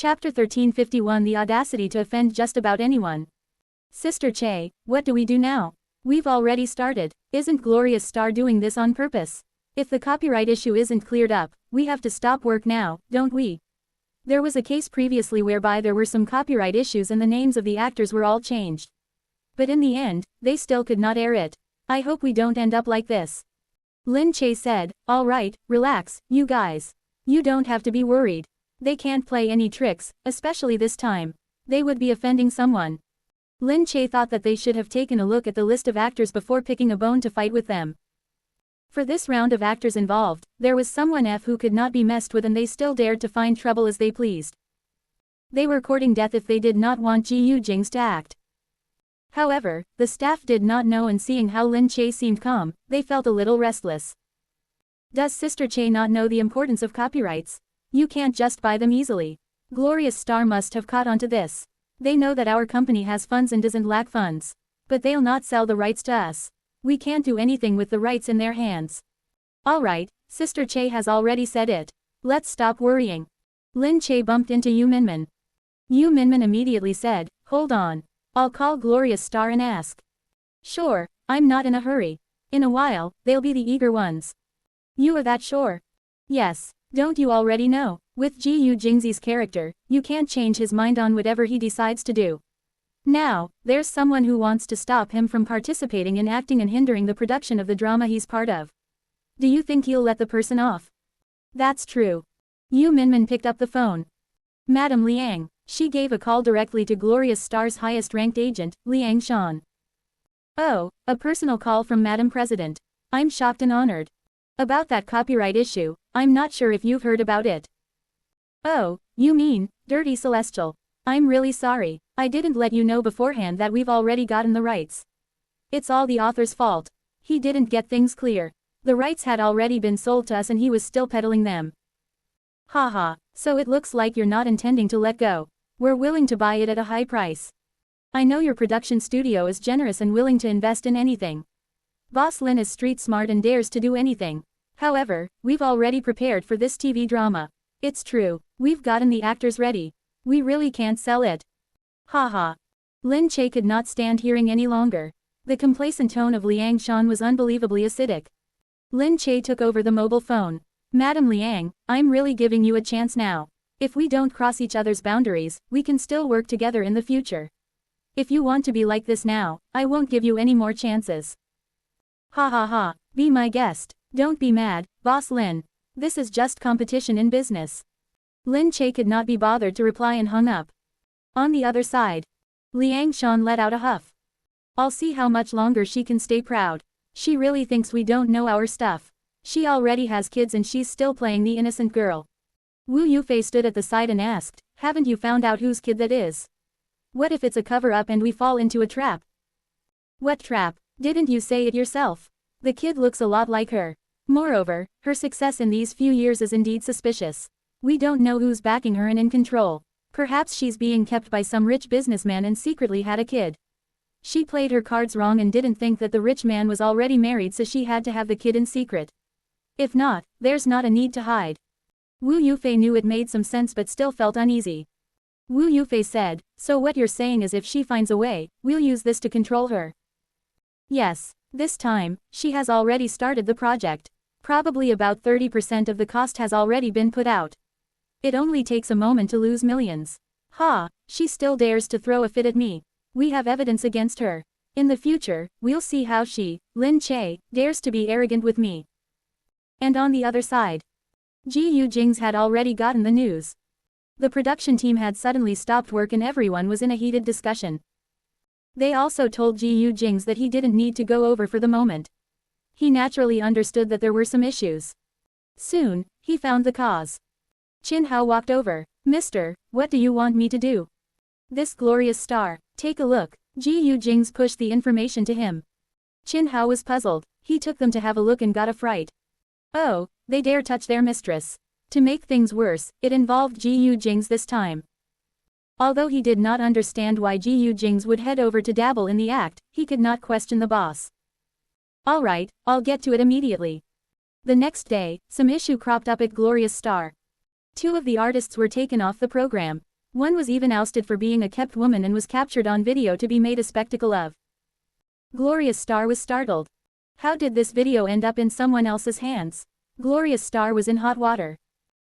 Chapter 1351 The audacity to offend just about anyone. Sister Che, what do we do now? We've already started. Isn't Glorious Star doing this on purpose? If the copyright issue isn't cleared up, we have to stop work now, don't we? There was a case previously whereby there were some copyright issues and the names of the actors were all changed. But in the end, they still could not air it. I hope we don't end up like this. Lin Che said, all right, relax, you guys. You don't have to be worried. They can't play any tricks, especially this time. They would be offending someone. Lin Che thought that they should have taken a look at the list of actors before picking a bone to fight with them. For this round of actors involved, there was someone who could not be messed with and they still dared to find trouble as they pleased. They were courting death if they did not want Gu Jingze to act. However, the staff did not know, and seeing how Lin Che seemed calm, they felt a little restless. Does Sister Che not know the importance of copyrights? You can't just buy them easily. Glorious Star must have caught onto this. They know that our company has funds and doesn't lack funds. But they'll not sell the rights to us. We can't do anything with the rights in their hands. Alright, Sister Che has already said it. Let's stop worrying. Lin Che bumped into Yu Minmin. Yu Minmin immediately said, hold on. I'll call Glorious Star and ask. Sure, I'm not in a hurry. In a while, they'll be the eager ones. You are that sure? Yes. Don't you already know? With Gu Jingze's character, you can't change his mind on whatever he decides to do. Now, there's someone who wants to stop him from participating in acting and hindering the production of the drama he's part of. Do you think he'll let the person off? That's true. Yu Minmin picked up the phone. Madam Liang. She gave a call directly to Glorious Star's highest-ranked agent, Liang Shan. Oh, a personal call from Madam President. I'm shocked and honored. About that copyright issue, I'm not sure if you've heard about it. Oh, you mean, Dirty Celestial. I'm really sorry, I didn't let you know beforehand that we've already gotten the rights. It's all the author's fault. He didn't get things clear. The rights had already been sold to us and he was still peddling them. Haha, so it looks like you're not intending to let go. We're willing to buy it at a high price. I know your production studio is generous and willing to invest in anything. Boss Lin is street smart and dares to do anything. However, we've already prepared for this TV drama. It's true, we've gotten the actors ready. We really can't sell it. Haha. Lin Che could not stand hearing any longer. The complacent tone of Liang Shan was unbelievably acidic. Lin Che took over the mobile phone. Madam Liang, I'm really giving you a chance now. If we don't cross each other's boundaries, we can still work together in the future. If you want to be like this now, I won't give you any more chances. Ha ha ha, be my guest. Don't be mad, Boss Lin. This is just competition in business. Lin Che could not be bothered to reply and hung up. On the other side, Liang Shan let out a huff. I'll see how much longer she can stay proud. She really thinks we don't know our stuff. She already has kids and she's still playing the innocent girl. Wu Yufei stood at the side and asked, haven't you found out whose kid that is? What if it's a cover-up and we fall into a trap? What trap? Didn't you say it yourself? The kid looks a lot like her. Moreover, her success in these few years is indeed suspicious. We don't know who's backing her and in control. Perhaps she's being kept by some rich businessman and secretly had a kid. She played her cards wrong and didn't think that the rich man was already married, so she had to have the kid in secret. If not, there's not a need to hide. Wu Yufei knew it made some sense but still felt uneasy. Wu Yufei said, so what you're saying is if she finds a way, we'll use this to control her. Yes. This time, she has already started the project. Probably about 30% of the cost has already been put out. It only takes a moment to lose millions. Ha, she still dares to throw a fit at me. We have evidence against her. In the future, we'll see how she, Lin Che, dares to be arrogant with me. And on the other side, Gu Jingze had already gotten the news. The production team had suddenly stopped work and everyone was in a heated discussion. They also told Gu Jingze that he didn't need to go over for the moment. He naturally understood that there were some issues. Soon, he found the cause. Qin Hao walked over. Mister, what do you want me to do? This Glorious Star. Take a look. Gu Jingze pushed the information to him. Qin Hao was puzzled. He took them to have a look and got a fright. Oh, they dare touch their mistress. To make things worse, it involved Gu Jingze this time. Although he did not understand why Gu Jingze would head over to dabble in the act, he could not question the boss. Alright, I'll get to it immediately. The next day, some issue cropped up at Glorious Star. 2 of the artists were taken off the program. One was even ousted for being a kept woman and was captured on video to be made a spectacle of. Glorious Star was startled. How did this video end up in someone else's hands? Glorious Star was in hot water.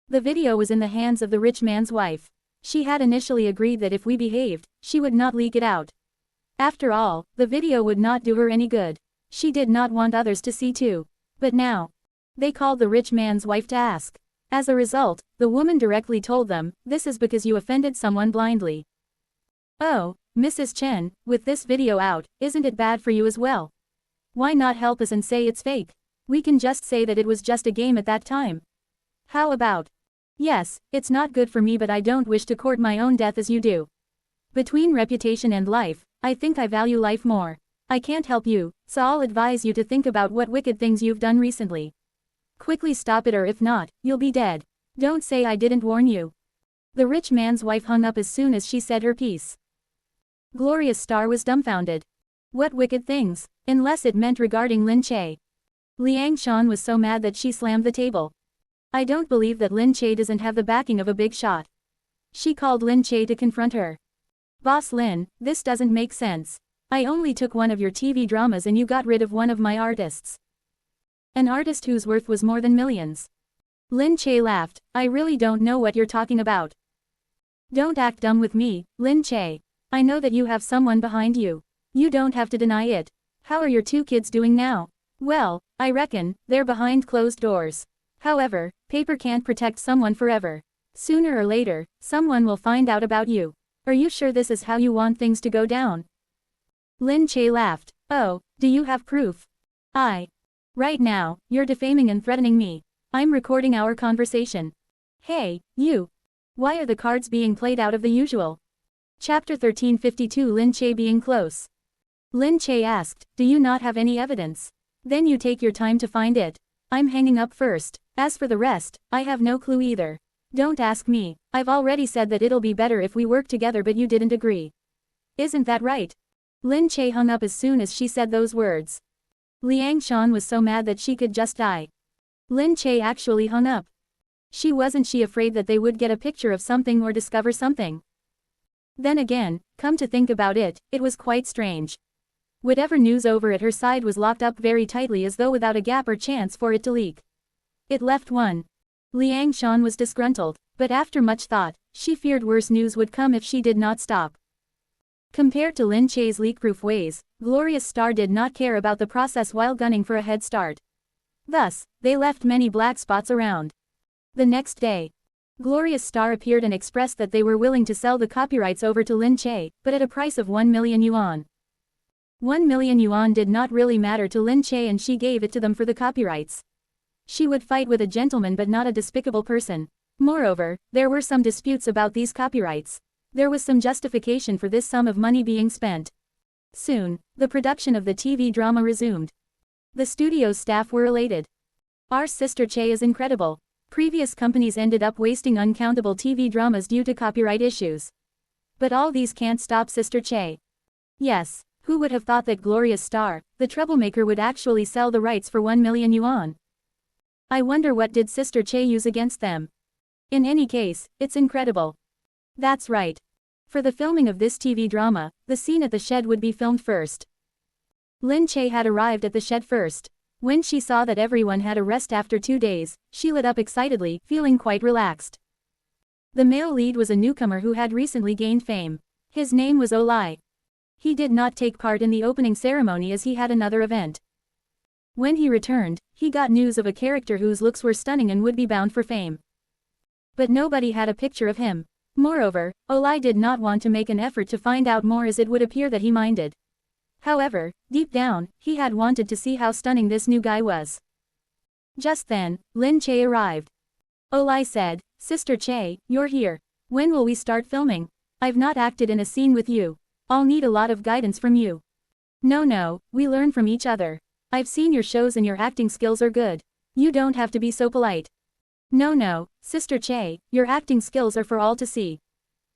The video was in the hands of the rich man's wife. She had initially agreed that if we behaved, she would not leak it out. After all, the video would not do her any good. She did not want others to see too. But now, they called the rich man's wife to ask. As a result, the woman directly told them, "This is because you offended someone blindly." "Oh, Mrs. Chen, with this video out, isn't it bad for you as well? Why not help us and say it's fake? We can just say that it was just a game at that time. How about? Yes, it's not good for me, but I don't wish to court my own death as you do. Between reputation and life, I think I value life more. I can't help you, so I'll advise you to think about what wicked things you've done recently. Quickly stop it, or if not, you'll be dead. Don't say I didn't warn you." The rich man's wife hung up as soon as she said her piece. Glorious Star was dumbfounded. What wicked things? Unless it meant regarding Lin Che. Liang Shan was so mad that she slammed the table. I don't believe that Lin Che doesn't have the backing of a big shot. She called Lin Che to confront her. "Boss Lin, this doesn't make sense. I only took one of your TV dramas and you got rid of one of my artists. An artist whose worth was more than millions." Lin Che laughed. "I really don't know what you're talking about. Don't act dumb with me, Lin Che. I know that you have someone behind you. You don't have to deny it. How are your two kids doing now?" "Well, I reckon, they're behind closed doors. However, paper can't protect someone forever. Sooner or later, someone will find out about you. Are you sure this is how you want things to go down?" Lin Che laughed. "Oh, do you have proof?" Right now, you're defaming and threatening me. I'm recording our conversation. Hey, you. Why are the cards being played out of the usual? Chapter 1352, Lin Che being close. Lin Che asked, "Do you not have any evidence? Then you take your time to find it. I'm hanging up first. As for the rest, I have no clue either. Don't ask me. I've already said that it'll be better if we work together, but you didn't agree. Isn't that right?" Lin Che hung up as soon as she said those words. Liang Shan was so mad that she could just die. Lin Che actually hung up. Wasn't she afraid that they would get a picture of something or discover something? Then again, come to think about it, it was quite strange. Whatever news over at her side was locked up very tightly, as though without a gap or chance for it to leak. It left one. Liang Shan was disgruntled, but after much thought, she feared worse news would come if she did not stop. Compared to Lin Che's leak-proof ways, Glorious Star did not care about the process while gunning for a head start. Thus, they left many black spots around. The next day, Glorious Star appeared and expressed that they were willing to sell the copyrights over to Lin Che, but at a price of 1 million yuan. 1 million yuan did not really matter to Lin Che, and she gave it to them for the copyrights. She would fight with a gentleman but not a despicable person. Moreover, there were some disputes about these copyrights. There was some justification for this sum of money being spent. Soon, the production of the TV drama resumed. The studio's staff were elated. Our Sister Che is incredible. Previous companies ended up wasting uncountable TV dramas due to copyright issues. But all these can't stop Sister Che. Yes, who would have thought that Glorious Star, the troublemaker, would actually sell the rights for 1 million yuan? I wonder what did Sister Che use against them? In any case, it's incredible. That's right. For the filming of this TV drama, the scene at the shed would be filmed first. Lin Che had arrived at the shed first. When she saw that everyone had a rest after 2 days, she lit up excitedly, feeling quite relaxed. The male lead was a newcomer who had recently gained fame. His name was Olai. He did not take part in the opening ceremony as he had another event. When he returned, he got news of a character whose looks were stunning and would be bound for fame. But nobody had a picture of him. Moreover, Olai did not want to make an effort to find out more, as it would appear that he minded. However, deep down, he had wanted to see how stunning this new guy was. Just then, Lin Che arrived. Olai said, "Sister Che, you're here. When will we start filming? I've not acted in a scene with you. I'll need a lot of guidance from you." No, we learn from each other. I've seen your shows and your acting skills are good. You don't have to be so polite. No, Sister Che, your acting skills are for all to see.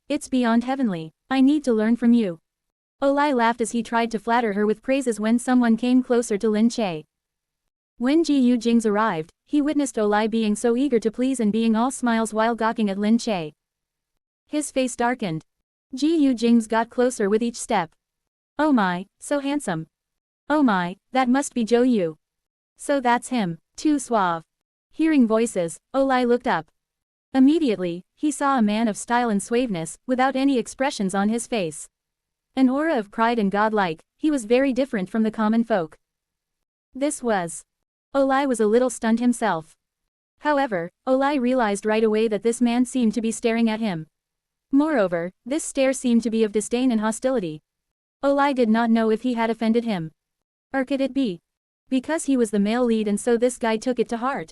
It's beyond heavenly. I need to learn from you. Olai laughed as he tried to flatter her with praises when someone came closer to Lin Che. When Gu Jingze arrived, he witnessed Olai being so eager to please and being all smiles while gawking at Lin Che. His face darkened. Gu Jingze got closer with each step. Oh my, so handsome. Oh my, that must be Zhou Yu. So that's him, too suave. Hearing voices, Olai looked up. Immediately, he saw a man of style and suaveness, without any expressions on his face. An aura of pride and godlike, he was very different from the common folk. This was. Olai was a little stunned himself. However, Olai realized right away that this man seemed to be staring at him. Moreover, this stare seemed to be of disdain and hostility. Olai did not know if he had offended him. Or could it be because he was the male lead and so this guy took it to heart?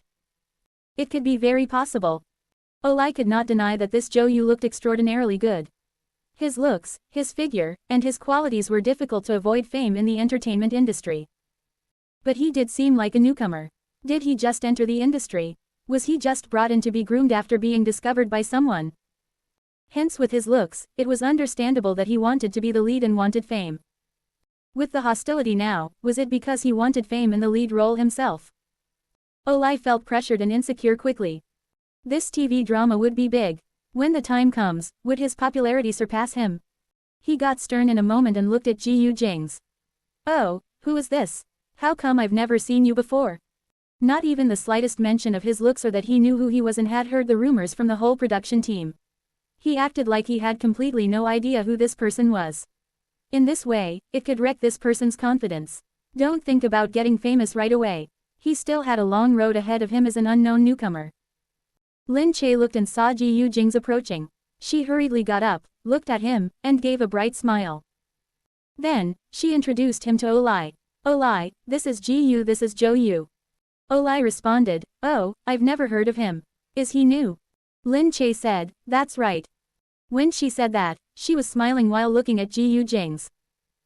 It could be very possible. Olai could not deny that this Zhou Yu looked extraordinarily good. His looks, his figure, and his qualities were difficult to avoid fame in the entertainment industry. But he did seem like a newcomer. Did he just enter the industry? Was he just brought in to be groomed after being discovered by someone? Hence with his looks, it was understandable that he wanted to be the lead and wanted fame. With the hostility now, was it because he wanted fame in the lead role himself? Olai felt pressured and insecure quickly. This TV drama would be big. When the time comes, would his popularity surpass him? He got stern in a moment and looked at Gu Jingze. Oh, who is this? How come I've never seen you before? Not even the slightest mention of his looks or that he knew who he was and had heard the rumors from the whole production team. He acted like he had completely no idea who this person was. In this way, it could wreck this person's confidence. Don't think about getting famous right away. He still had a long road ahead of him as an unknown newcomer. Lin Che looked and saw Gu Jingze approaching. She hurriedly got up, looked at him, and gave a bright smile. Then, she introduced him to Olai. Olai, this is Gu, this is Zhou Yu. Olai responded, oh, I've never heard of him. Is he new? Lin Che said, that's right. When she said that, she was smiling while looking at Gu Jingze.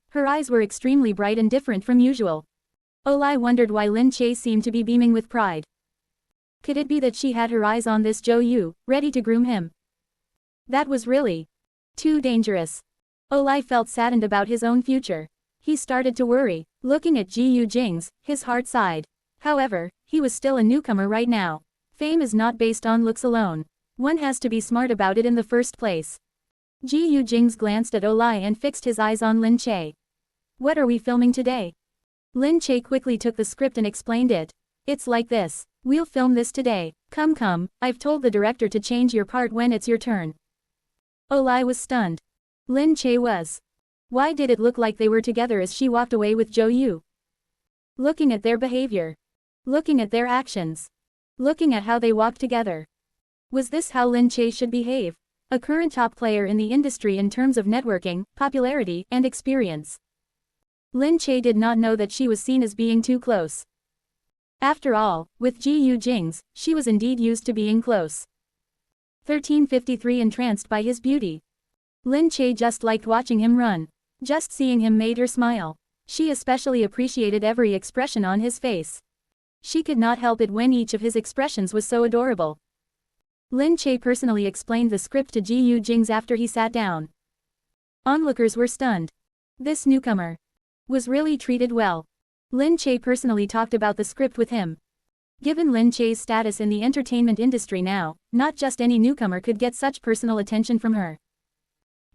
Her eyes were extremely bright and different from usual. Olai wondered why Lin Che seemed to be beaming with pride. Could it be that she had her eyes on this Zhou Yu, ready to groom him? That was really too dangerous. Olai felt saddened about his own future. He started to worry. Looking at Gu Jingze, his heart sighed. However, he was still a newcomer right now. Fame is not based on looks alone. One has to be smart about it in the first place. Gu Jingze glanced at Olai and fixed his eyes on Lin Che. What are we filming today? Lin Che quickly took the script and explained it. It's like this. We'll film this today. Come, I've told the director to change your part when it's your turn. Olai was stunned. Lin Che was. Why did it look like they were together as she walked away with Zhou Yu? Looking at their behavior. Looking at their actions. Looking at how they walked together. Was this how Lin Che should behave? A current top player in the industry in terms of networking, popularity, and experience. Lin Che did not know that she was seen as being too close. After all, with Gu Jingze, she was indeed used to being close. 1353 entranced by his beauty. Lin Che just liked watching him run. Just seeing him made her smile. She especially appreciated every expression on his face. She could not help it when each of his expressions was so adorable. Lin Che personally explained the script to Gu Jingze after he sat down. Onlookers were stunned. This newcomer was really treated well. Lin Che personally talked about the script with him. Given Lin Che's status in the entertainment industry now, not just any newcomer could get such personal attention from her.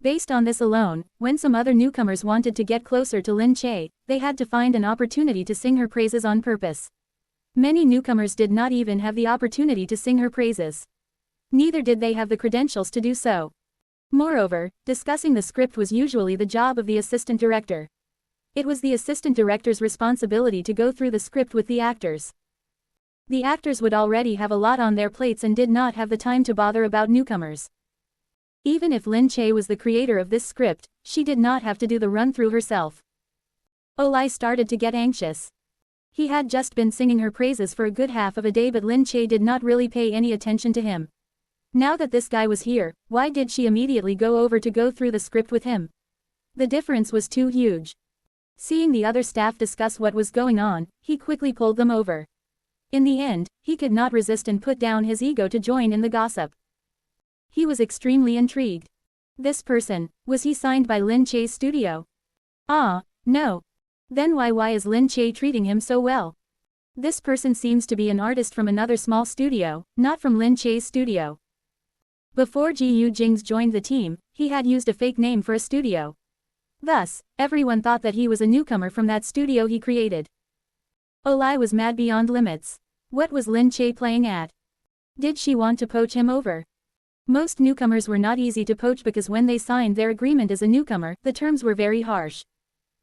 Based on this alone, when some other newcomers wanted to get closer to Lin Che, they had to find an opportunity to sing her praises on purpose. Many newcomers did not even have the opportunity to sing her praises. Neither did they have the credentials to do so. Moreover, discussing the script was usually the job of the assistant director. It was the assistant director's responsibility to go through the script with the actors. The actors would already have a lot on their plates and did not have the time to bother about newcomers. Even if Lin Che was the creator of this script, she did not have to do the run-through herself. Olai started to get anxious. He had just been singing her praises for a good half of a day, but Lin Che did not really pay any attention to him. Now that this guy was here, why did she immediately go over to go through the script with him? The difference was too huge. Seeing the other staff discuss what was going on, he quickly pulled them over. In the end, he could not resist and put down his ego to join in the gossip. He was extremely intrigued. This person, was he signed by Lin Che's studio? Ah, no. Then why is Lin Che treating him so well? This person seems to be an artist from another small studio, not from Lin Che's studio. Before Gu Jingze joined the team, he had used a fake name for a studio. Thus, everyone thought that he was a newcomer from that studio he created. Olai was mad beyond limits. What was Lin Che playing at? Did she want to poach him over? Most newcomers were not easy to poach because when they signed their agreement as a newcomer, the terms were very harsh.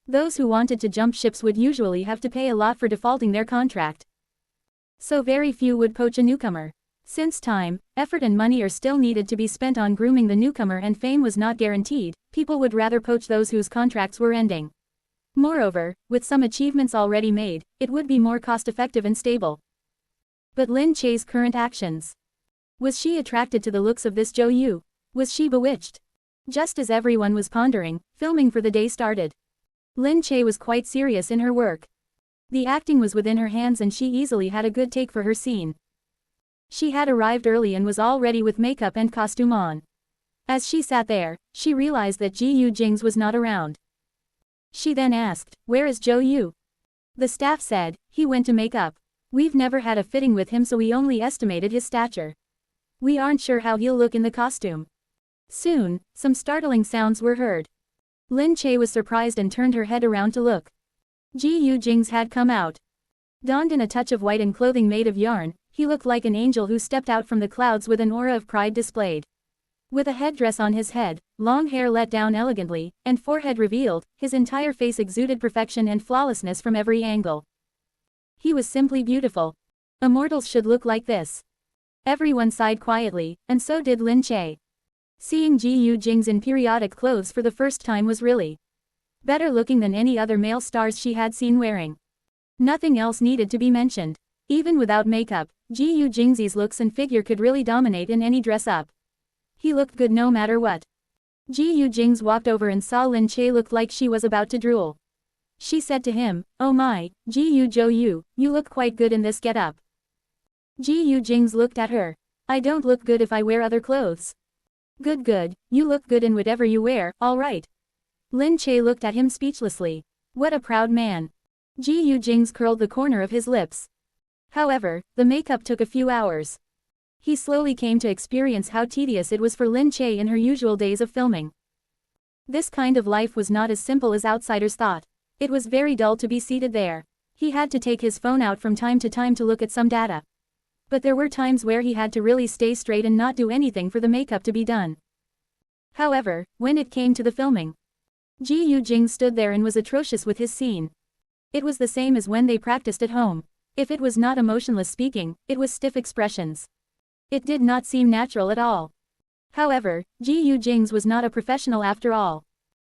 Those who wanted to jump ships would usually have to pay a lot for defaulting their contract. So very few would poach a newcomer. Since time, effort and money are still needed to be spent on grooming the newcomer and fame was not guaranteed, people would rather poach those whose contracts were ending. Moreover, with some achievements already made, it would be more cost-effective and stable. But Lin Che's current actions. Was she attracted to the looks of this Zhou Yu? Was she bewitched? Just as everyone was pondering, filming for the day started. Lin Che was quite serious in her work. The acting was within her hands and she easily had a good take for her scene. She had arrived early and was all ready with makeup and costume on. As she sat there, she realized that Gu Jingze was not around. She then asked, "Where is Zhou Yu?" The staff said, "He went to make up. We've never had a fitting with him so we only estimated his stature. We aren't sure how he'll look in the costume." Soon, some startling sounds were heard. Lin Che was surprised and turned her head around to look. Gu Jingze had come out. Donned in a touch of white and clothing made of yarn, he looked like an angel who stepped out from the clouds with an aura of pride displayed. With a headdress on his head, long hair let down elegantly, and forehead revealed, his entire face exuded perfection and flawlessness from every angle. He was simply beautiful. Immortals should look like this. Everyone sighed quietly, and so did Lin Che. Seeing Gu Jingze in periodic clothes for the first time was really better looking than any other male stars she had seen wearing. Nothing else needed to be mentioned. Even without makeup, Gu Jingze's looks and figure could really dominate in any dress-up. He looked good no matter what. Gu Jingze walked over and saw Lin Che look like she was about to drool. She said to him, "Oh my, Zhou Yu, you look quite good in this get-up." Gu Jingze looked at her. "I don't look good if I wear other clothes." Good, you look good in whatever you wear, alright." Lin Che looked at him speechlessly. What a proud man. Gu Jingze curled the corner of his lips. However, the makeup took a few hours. He slowly came to experience how tedious it was for Lin Che in her usual days of filming. This kind of life was not as simple as outsiders thought. It was very dull to be seated there. He had to take his phone out from time to look at some data. But there were times where he had to really stay straight and not do anything for the makeup to be done. However, when it came to the filming, Gu Jingze stood there and was atrocious with his scene. It was the same as when they practiced at home. If it was not emotionless speaking, it was stiff expressions. It did not seem natural at all. However, Gu Jingze was not a professional after all.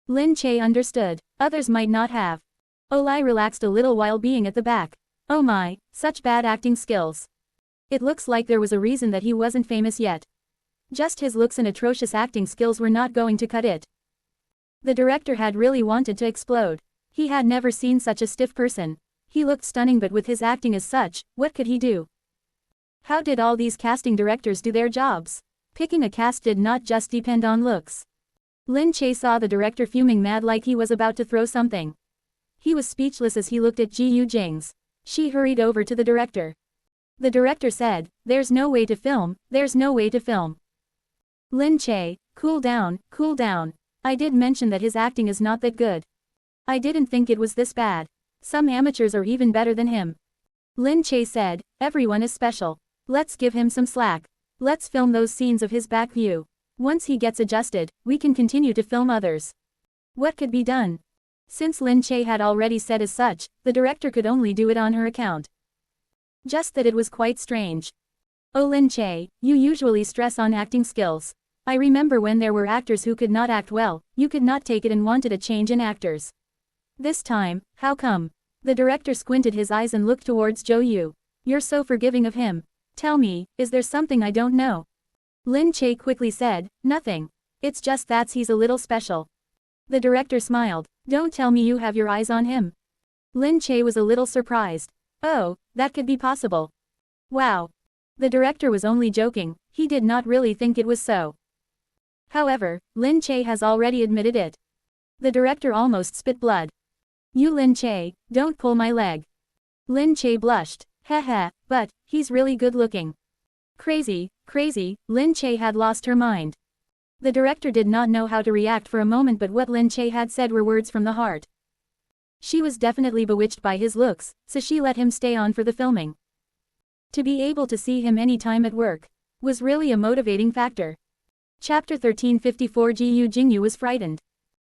Lin Che understood. Others might not have. Olai relaxed a little while being at the back. Oh my, such bad acting skills. It looks like there was a reason that he wasn't famous yet. Just his looks and atrocious acting skills were not going to cut it. The director had really wanted to explode. He had never seen such a stiff person. He looked stunning, but with his acting as such, what could he do? How did all these casting directors do their jobs? Picking a cast did not just depend on looks. Lin Che saw the director fuming mad like he was about to throw something. He was speechless as he looked at Gu Jingze. She hurried over to the director. The director said, "There's no way to film, there's no way to film." Lin Che, cool down, cool down. I did mention that his acting is not that good. I didn't think it was this bad. Some amateurs are even better than him. Lin Che said, "Everyone is special. Let's give him some slack. Let's film those scenes of his back view. Once he gets adjusted, we can continue to film others." What could be done? Since Lin Che had already said as such, the director could only do it on her account. Just that it was quite strange. "Oh Lin Che, you usually stress on acting skills. I remember when there were actors who could not act well, you could not take it and wanted a change in actors. This time, how come?" The director squinted his eyes and looked towards Zhou Yu. "You're so forgiving of him. Tell me, is there something I don't know?" Lin Che quickly said, "Nothing. It's just that he's a little special." The director smiled. "Don't tell me you have your eyes on him." Lin Che was a little surprised. Oh, that could be possible. Wow. The director was only joking, he did not really think it was so. However, Lin Che has already admitted it. The director almost spit blood. "You Lin Che, don't pull my leg." Lin Che blushed. Heh, but, he's really good looking. Crazy, Crazy, Lin Che had lost her mind. The director did not know how to react for a moment, but what Lin Che had said were words from the heart. She was definitely bewitched by his looks, so she let him stay on for the filming. To be able to see him anytime at work was really a motivating factor. Chapter 1354. Gu Jingze was frightened.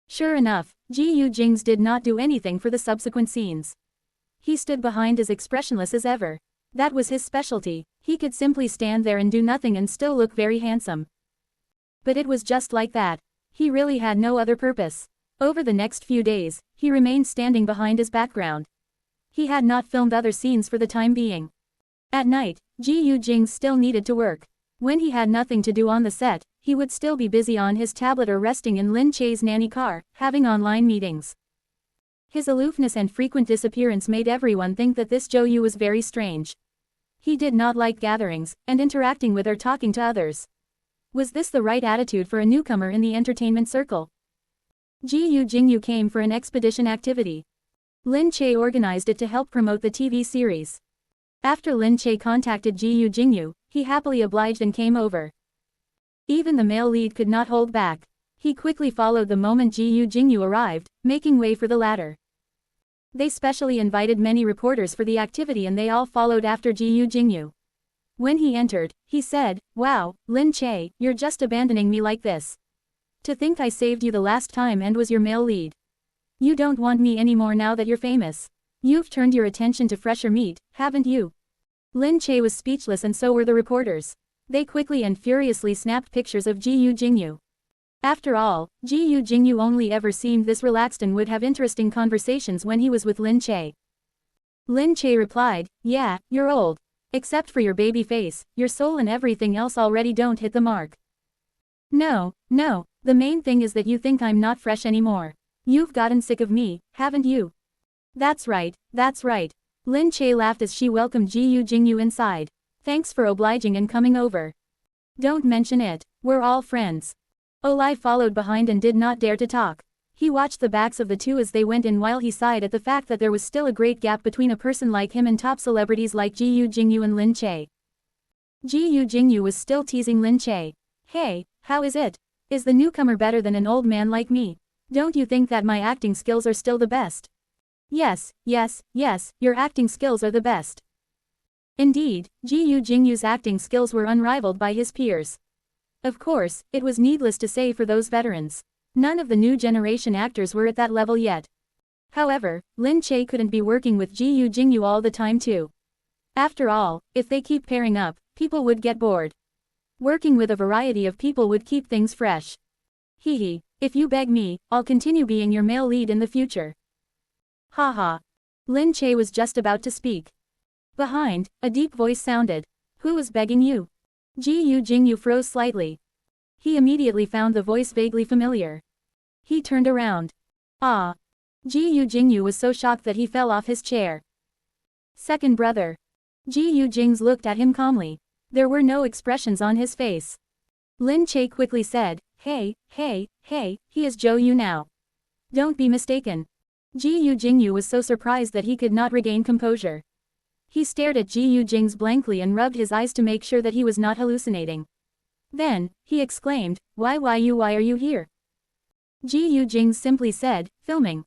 Sure enough, Gu Jingze did not do anything for the subsequent scenes. He stood behind as expressionless as ever. That was his specialty. He could simply stand there and do nothing and still look very handsome. But it was just like that. He really had no other purpose. Over the next few days, he remained standing behind his background. He had not filmed other scenes for the time being. At night, Gu Jingze still needed to work. When he had nothing to do on the set, he would still be busy on his tablet or resting in Lin Che's nanny car, having online meetings. His aloofness and frequent disappearance made everyone think that this Zhou was very strange. He did not like gatherings, and interacting with or talking to others. Was this the right attitude for a newcomer in the entertainment circle? Gu Jingze came for an expedition activity. Lin Che organized it to help promote the TV series. After Lin Che contacted Gu Jingze, he happily obliged and came over. Even the male lead could not hold back. He quickly followed the moment Gu Jingze arrived, making way for the latter. They specially invited many reporters for the activity and they all followed after Gu Jingze. When he entered, he said, "Wow, Lin Che, you're just abandoning me like this. To think I saved you the last time and was your male lead. You don't want me anymore now that you're famous. You've turned your attention to fresher meat, haven't you?" Lin Che was speechless and so were the reporters. They quickly and furiously snapped pictures of Gu Jingze. After all, Gu Jingze only ever seemed this relaxed and would have interesting conversations when he was with Lin Che. Lin Che replied, "Yeah, you're old. Except for your baby face, your soul and everything else already don't hit the mark. No, the main thing is that you think I'm not fresh anymore. You've gotten sick of me, haven't you?" That's right. Lin Che laughed as she welcomed Gu Jingze inside. "Thanks for obliging and coming over. Don't mention it, we're all friends." Olai followed behind and did not dare to talk. He watched the backs of the two as they went in while he sighed at the fact that there was still a great gap between a person like him and top celebrities like Gu Jingze and Lin Che. Gu Jingze was still teasing Lin Che. "Hey, how is it? Is the newcomer better than an old man like me? Don't you think that my acting skills are still the best?" Yes, your acting skills are the best." Indeed, Gu Jingze's acting skills were unrivaled by his peers. Of course, it was needless to say for those veterans. None of the new generation actors were at that level yet. However, Lin Che couldn't be working with Gu Jingze all the time too. After all, if they keep pairing up, people would get bored. Working with a variety of people would keep things fresh. Hee, if you beg me, I'll continue being your male lead in the future. Haha. Lin Che was just about to speak. Behind, a deep voice sounded. "Who was begging you?" Gu Jingze froze slightly. He immediately found the voice vaguely familiar. He turned around. Ah. Gu Jingze was so shocked that he fell off his chair. "Second brother." Gu Jingze looked at him calmly. There were no expressions on his face. Lin Che quickly said, Hey, he is Zhou now. Don't be mistaken." Gu Jingze was so surprised that he could not regain composure. He stared at Gu Jingze blankly and rubbed his eyes to make sure that he was not hallucinating. Then, he exclaimed, why are you here?" Gu Jingze simply said, "Filming."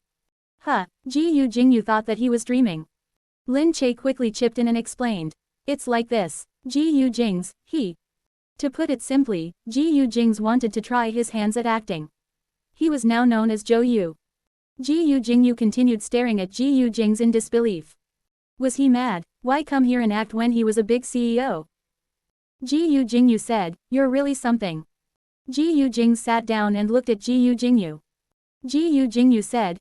Gu Jingze thought that he was dreaming. Lin Che quickly chipped in and explained. "It's like this. Gu Jingze, To put it simply, Gu Jingze wanted to try his hands at acting. He was now known as Zhou. Gu Jingze continued staring at Gu Jingze in disbelief. Was he mad? Why come here and act when he was a big CEO? Gu Jingze said, "You're really something." Gu Jingze sat down and looked at Gu Jingze. Gu Jingze said,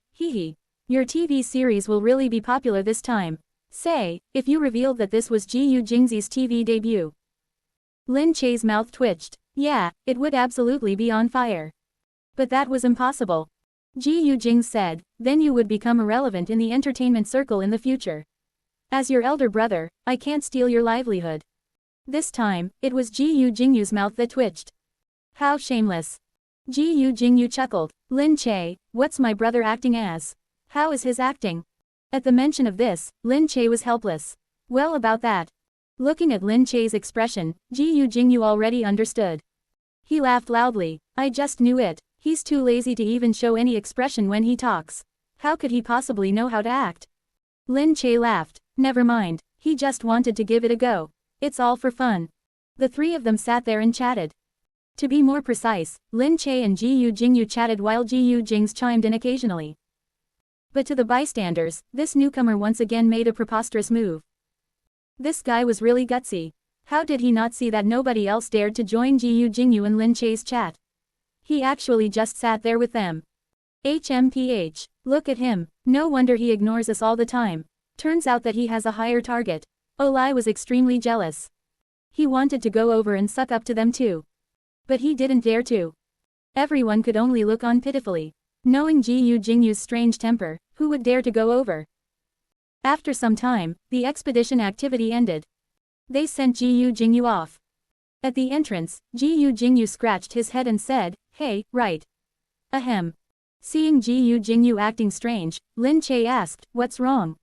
Your TV series will really be popular this time. Say, if you revealed that this was Gu Jingze's TV debut." Lin Che's mouth twitched. Yeah, it would absolutely be on fire. But that was impossible. Gu Jingze said, "Then you would become irrelevant in the entertainment circle in the future. As your elder brother, I can't steal your livelihood." This time, it was Gu Jingze's mouth that twitched. How shameless. Gu Jingze chuckled. "Lin Che, what's my brother acting as? How is his acting?" At the mention of this, Lin Che was helpless. Well, about that. Looking at Lin Che's expression, Gu Jingyu already understood. He laughed loudly. I just knew it. He's too lazy to even show any expression when he talks. How could he possibly know how to act? Lin Che laughed. Never mind. He just wanted to give it a go. It's all for fun. The three of them sat there and chatted. To be more precise, Lin Che and Gu Jingyu chatted while Gu Jingze chimed in occasionally. But to the bystanders, this newcomer once again made a preposterous move. This guy was really gutsy. How did he not see that nobody else dared to join Gu Jingyu and Lin Che's chat? He actually just sat there with them. HMPH. Look at him. No wonder he ignores us all the time. Turns out that he has a higher target. Olai was extremely jealous. He wanted to go over and suck up to them too. But he didn't dare to. Everyone could only look on pitifully. Knowing Gu Jingyu's strange temper, who would dare to go over? After some time, the expedition activity ended. They sent Gu Jingyu off. At the entrance, Gu Jingyu scratched his head and said, "Hey, right." Ahem. Seeing Gu Jingyu acting strange, Lin Che asked, "What's wrong?"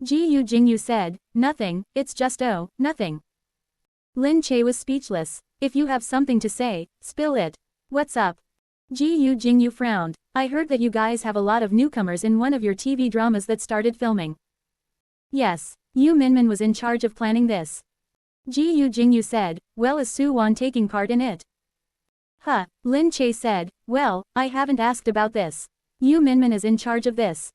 Gu Jingyu said, "Nothing, it's just nothing." Lin Che was speechless. "If you have something to say, spill it. What's up?" Gu Jingyu frowned. "I heard that you guys have a lot of newcomers in one of your TV dramas that started filming." "Yes. Yu Minmin was in charge of planning this." Gu Jingyu said, "Well, is Su Wan taking part in it?" "Huh," Lin Che said, "Well, I haven't asked about this. Yu Minmin is in charge of this."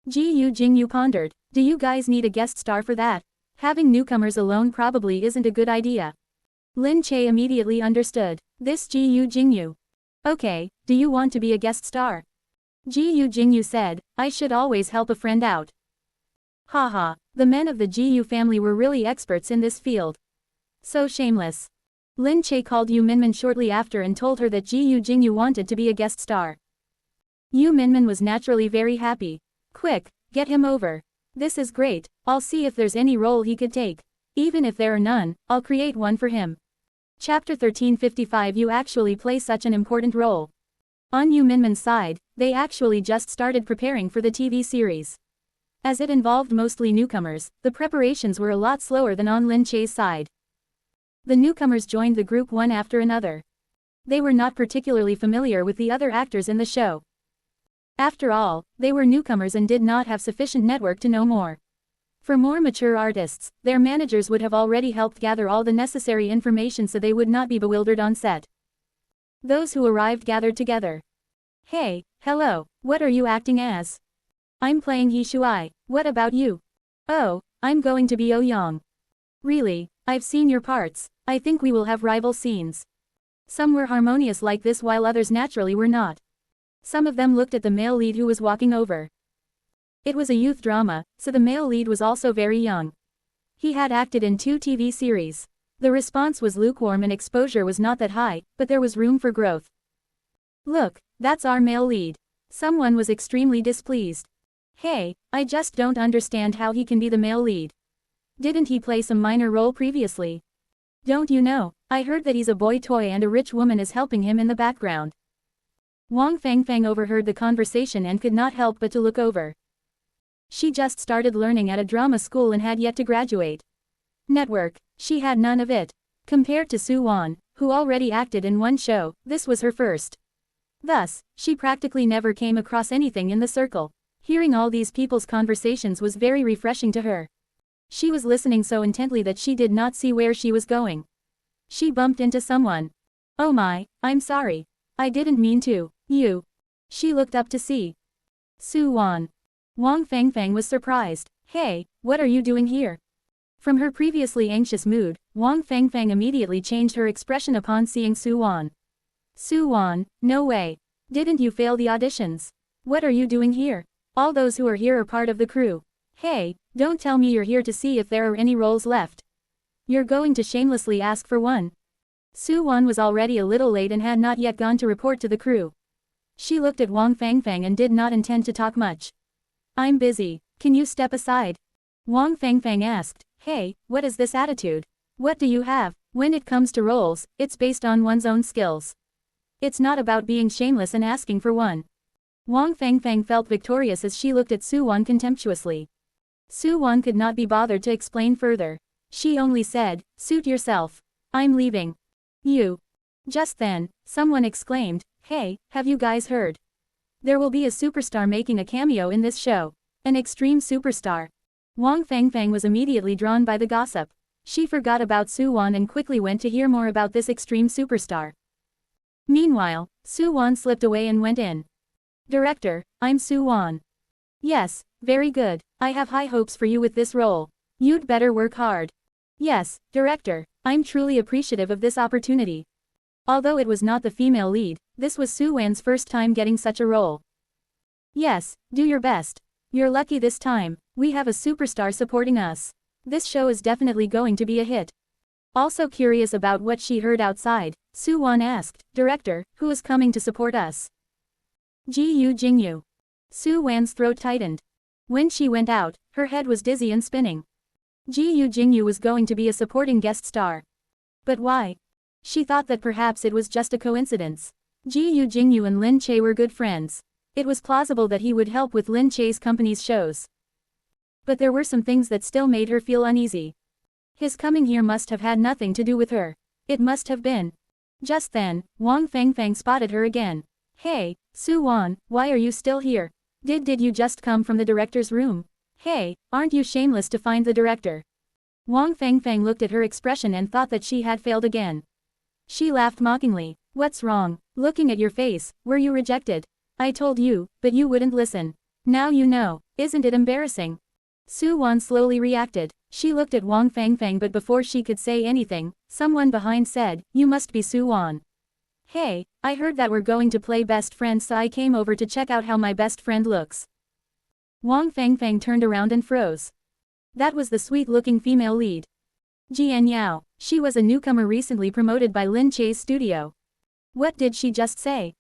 Gu Jingyu pondered. "Do you guys need a guest star for that? Having newcomers alone probably isn't a good idea." Lin Che immediately understood. This Gu Jingyu. "Okay, do you want to be a guest star?" Gu Jingyu said, "I should always help a friend out." Haha, the men of the Gu family were really experts in this field. So shameless. Lin Che called Yu Minmin shortly after and told her that Gu Jingyu wanted to be a guest star. Yu Minmin was naturally very happy. "Quick, get him over. This is great, I'll see if there's any role he could take. Even if there are none, I'll create one for him." Chapter 1355. You actually play such an important role. On Yu Minmin's side, they actually just started preparing for the TV series. As it involved mostly newcomers, the preparations were a lot slower than on Lin Che's side. The newcomers joined the group one after another. They were not particularly familiar with the other actors in the show. After all, they were newcomers and did not have sufficient network to know more. For more mature artists, their managers would have already helped gather all the necessary information so they would not be bewildered on set. Those who arrived gathered together. "Hey, hello, what are you acting as?" "I'm playing He Shuai. What about you?" "Oh, I'm going to be Oh Yang." "Really? I've seen your parts. I think we will have rival scenes." Some were harmonious like this while others naturally were not. Some of them looked at the male lead who was walking over. It was a youth drama, so the male lead was also very young. He had acted in 2 TV series. The response was lukewarm and exposure was not that high, but there was room for growth. "Look, that's our male lead." Someone was extremely displeased. "Hey, I just don't understand how he can be the male lead. Didn't he play some minor role previously? Don't you know, I heard that he's a boy toy and a rich woman is helping him in the background." Wang Fangfang overheard the conversation and could not help but to look over. She just started learning at a drama school and had yet to graduate. Network, she had none of it. Compared to Su Wan, who already acted in one show, this was her first. Thus, she practically never came across anything in the circle. Hearing all these people's conversations was very refreshing to her. She was listening so intently that she did not see where she was going. She bumped into someone. "Oh my, I'm sorry. I didn't mean to." "You." She looked up to see Su Wan. Wang Fangfang was surprised. "Hey, what are you doing here?" From her previously anxious mood, Wang Fangfang immediately changed her expression upon seeing Su Wan. "Su Wan, no way. Didn't you fail the auditions? What are you doing here? All those who are here are part of the crew. Hey, don't tell me you're here to see if there are any roles left. You're going to shamelessly ask for one." Su Wan was already a little late and had not yet gone to report to the crew. She looked at Wang Fangfang and did not intend to talk much. "I'm busy, can you step aside?" Wang Fangfang asked. "Hey, what is this attitude? What do you have? When it comes to roles, it's based on one's own skills. It's not about being shameless and asking for one." Wang Fangfang felt victorious as she looked at Su Wan contemptuously. Su Wan could not be bothered to explain further. She only said, "Suit yourself. I'm leaving." You. Just then, someone exclaimed, "Hey, have you guys heard? There will be a superstar making a cameo in this show. An extreme superstar." Wang Fangfang was immediately drawn by the gossip. She forgot about Su Wan and quickly went to hear more about this extreme superstar. Meanwhile, Su Wan slipped away and went in. "Director, I'm Su Wan." "Yes, very good. I have high hopes for you with this role. You'd better work hard." "Yes, director, I'm truly appreciative of this opportunity." Although it was not the female lead, this was Su Wan's first time getting such a role. "Yes, do your best. You're lucky this time, we have a superstar supporting us. This show is definitely going to be a hit." Also curious about what she heard outside, Su Wan asked, "Director, who is coming to support us?" Gu Jingze. Su Wan's throat tightened. When she went out, her head was dizzy and spinning. Gu Jingze was going to be a supporting guest star. But why? She thought that perhaps it was just a coincidence. Gu Jingze and Lin Che were good friends. It was plausible that he would help with Lin Che's company's shows. But there were some things that still made her feel uneasy. His coming here must have had nothing to do with her. It must have been. Just then, Wang Fangfang spotted her again. "Hey, Su Wan, why are you still here? Did you just come from the director's room? Hey, aren't you shameless to find the director?" Wang Fangfang looked at her expression and thought that she had failed again. She laughed mockingly. "What's wrong? Looking at your face, were you rejected? I told you, but you wouldn't listen. Now you know, isn't it embarrassing?" Su Wan slowly reacted. She looked at Wang Fangfang, but before she could say anything, someone behind said, "You must be Su Wan." "Hey, I heard that we're going to play best friends, so I came over to check out how my best friend looks." Wang Fangfang turned around and froze. That was the sweet-looking female lead. Jian Yao. She was a newcomer recently promoted by Lin Che's studio. What did she just say?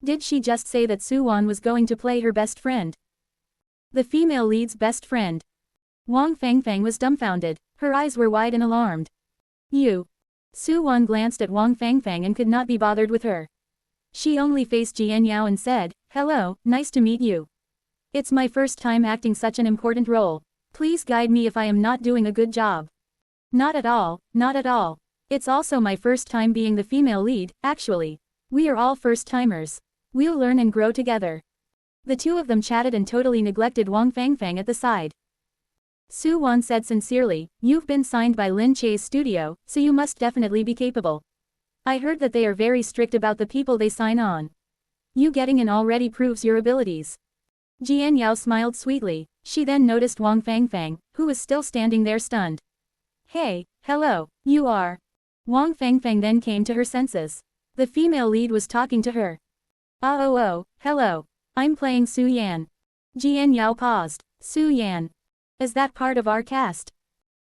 Did she just say that Su Wan was going to play her best friend? The female lead's best friend. Wang Fangfang was dumbfounded. Her eyes were wide and alarmed. "You." Su Wan glanced at Wang Fangfang and could not be bothered with her. She only faced Jian Yao and said, "Hello, nice to meet you. It's my first time acting such an important role. Please guide me if I am not doing a good job." "Not at all, not at all. It's also my first time being the female lead, actually. We are all first-timers. We'll learn and grow together." The two of them chatted and totally neglected Wang Fangfang at the side. Su Wan said sincerely, "You've been signed by Lin Che's studio, so you must definitely be capable. I heard that they are very strict about the people they sign on. You getting in already proves your abilities." Jian Yao smiled sweetly. She then noticed Wang Fangfang, who was still standing there stunned. "Hey, hello, you are." Wang Fangfang then came to her senses. The female lead was talking to her. Oh, hello. I'm playing Su Yan." Jian Yao paused. "Su Yan. Is that part of our cast?"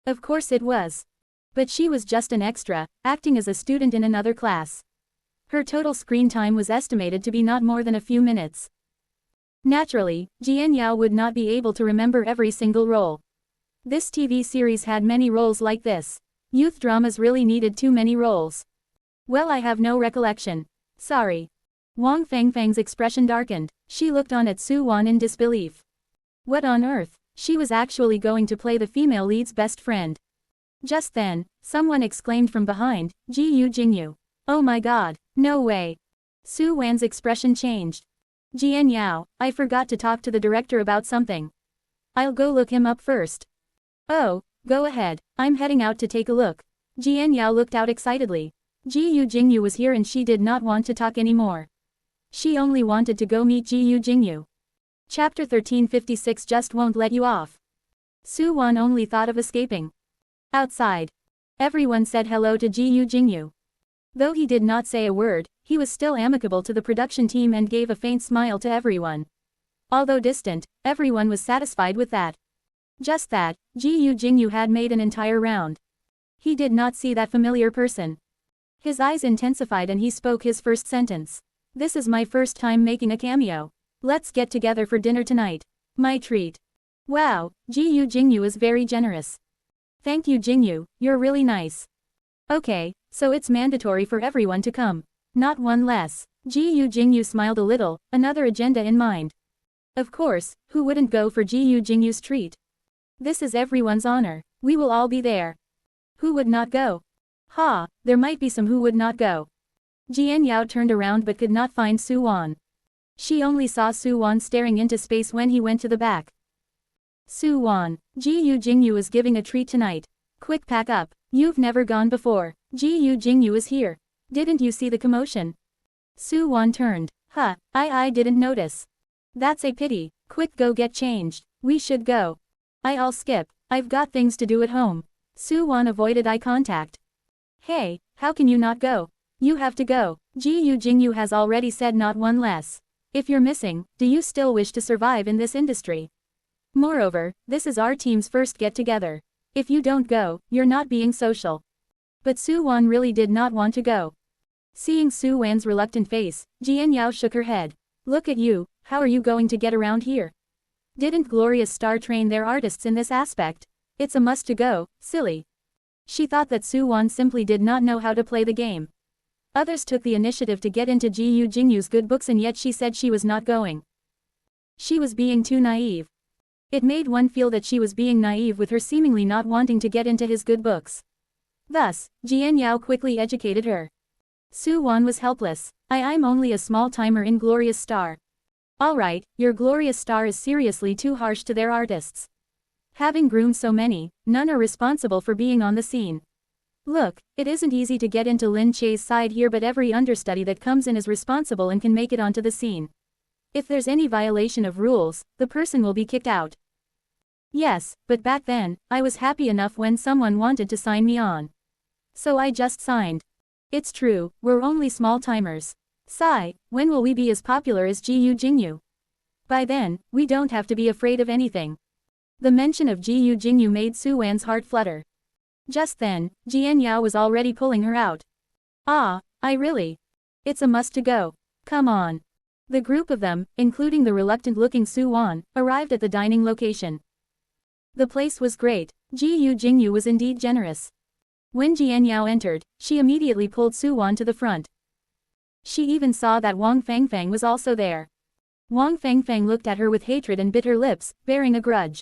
Of course it was. But she was just an extra, acting as a student in another class. Her total screen time was estimated to be not more than a few minutes. Naturally, Jian Yao would not be able to remember every single role. This TV series had many roles like this. Youth dramas really needed too many roles. "Well, I have no recollection. Sorry." Wang Fangfang's expression darkened. She looked on at Su Wan in disbelief. What on earth? She was actually going to play the female lead's best friend. Just then, someone exclaimed from behind, "Gu Jingze. Oh my god, no way." Su Wan's expression changed. "Jian Yao, I forgot to talk to the director about something. I'll go look him up first." "Oh, go ahead, I'm heading out to take a look." Jian Yao looked out excitedly. Gu Jingze was here and she did not want to talk anymore. She only wanted to go meet Gu Jingze. Chapter 1356 just won't let you off. Su Wan only thought of escaping. Outside. Everyone said hello to Gu Jingze. Though he did not say a word, he was still amicable to the production team and gave a faint smile to everyone. Although distant, everyone was satisfied with that. Just that, Gu Jingze had made an entire round. He did not see that familiar person. His eyes intensified and he spoke his first sentence. "This is my first time making a cameo. Let's get together for dinner tonight. My treat." Wow, Gu Jingze is very generous. "Thank you Jingze, you're really nice." "Okay, so it's mandatory for everyone to come. Not one less." Gu Jingze smiled a little, another agenda in mind. Of course, who wouldn't go for Gu Jingze's treat? This is everyone's honor. We will all be there. Who would not go? Ha, there might be some who would not go. Jian Yao turned around but could not find Su Wan. She only saw Su Wan staring into space when he went to the back. Su Wan, Gu Jingze is giving a treat tonight. Quick, pack up. You've never gone before. Gu Jingze is here. Didn't you see the commotion? Su Wan turned. Huh, I didn't notice. That's a pity. Quick, go get changed. We should go. I'll skip. I've got things to do at home. Su Wan avoided eye contact. Hey, how can you not go? You have to go. Gu Jingze has already said not one less. If you're missing, do you still wish to survive in this industry? Moreover, this is our team's first get-together. If you don't go, you're not being social. But Su Wan really did not want to go. Seeing Su Wan's reluctant face, Jian Yao shook her head. Look at you, how are you going to get around here? Didn't Glorious Star train their artists in this aspect? It's a must to go, silly. She thought that Su Wan simply did not know how to play the game. Others took the initiative to get into Gu Jingze's good books and yet she said she was not going. She was being too naive. It made one feel that she was being naive with her seemingly not wanting to get into his good books. Thus, Jian Yao quickly educated her. Su Wan was helpless. I'm only a small timer in Glorious Star. Alright, your Glorious Star is seriously too harsh to their artists. Having groomed so many, none are responsible for being on the scene. Look, it isn't easy to get into Lin Che's side here but every understudy that comes in is responsible and can make it onto the scene. If there's any violation of rules, the person will be kicked out. Yes, but back then, I was happy enough when someone wanted to sign me on. So I just signed. It's true, we're only small timers. Sigh, when will we be as popular as Gu Jingze? By then, we don't have to be afraid of anything. The mention of Gu Jingze made Su Wan's heart flutter. Just then, Jian Yao was already pulling her out. Ah, I really. It's a must to go. Come on. The group of them, including the reluctant-looking Su Wan, arrived at the dining location. The place was great. Gu Jingze was indeed generous. When Jian Yao entered, she immediately pulled Su Wan to the front. She even saw that Wang Fangfang was also there. Wang Fangfang looked at her with hatred and bit her lips, bearing a grudge.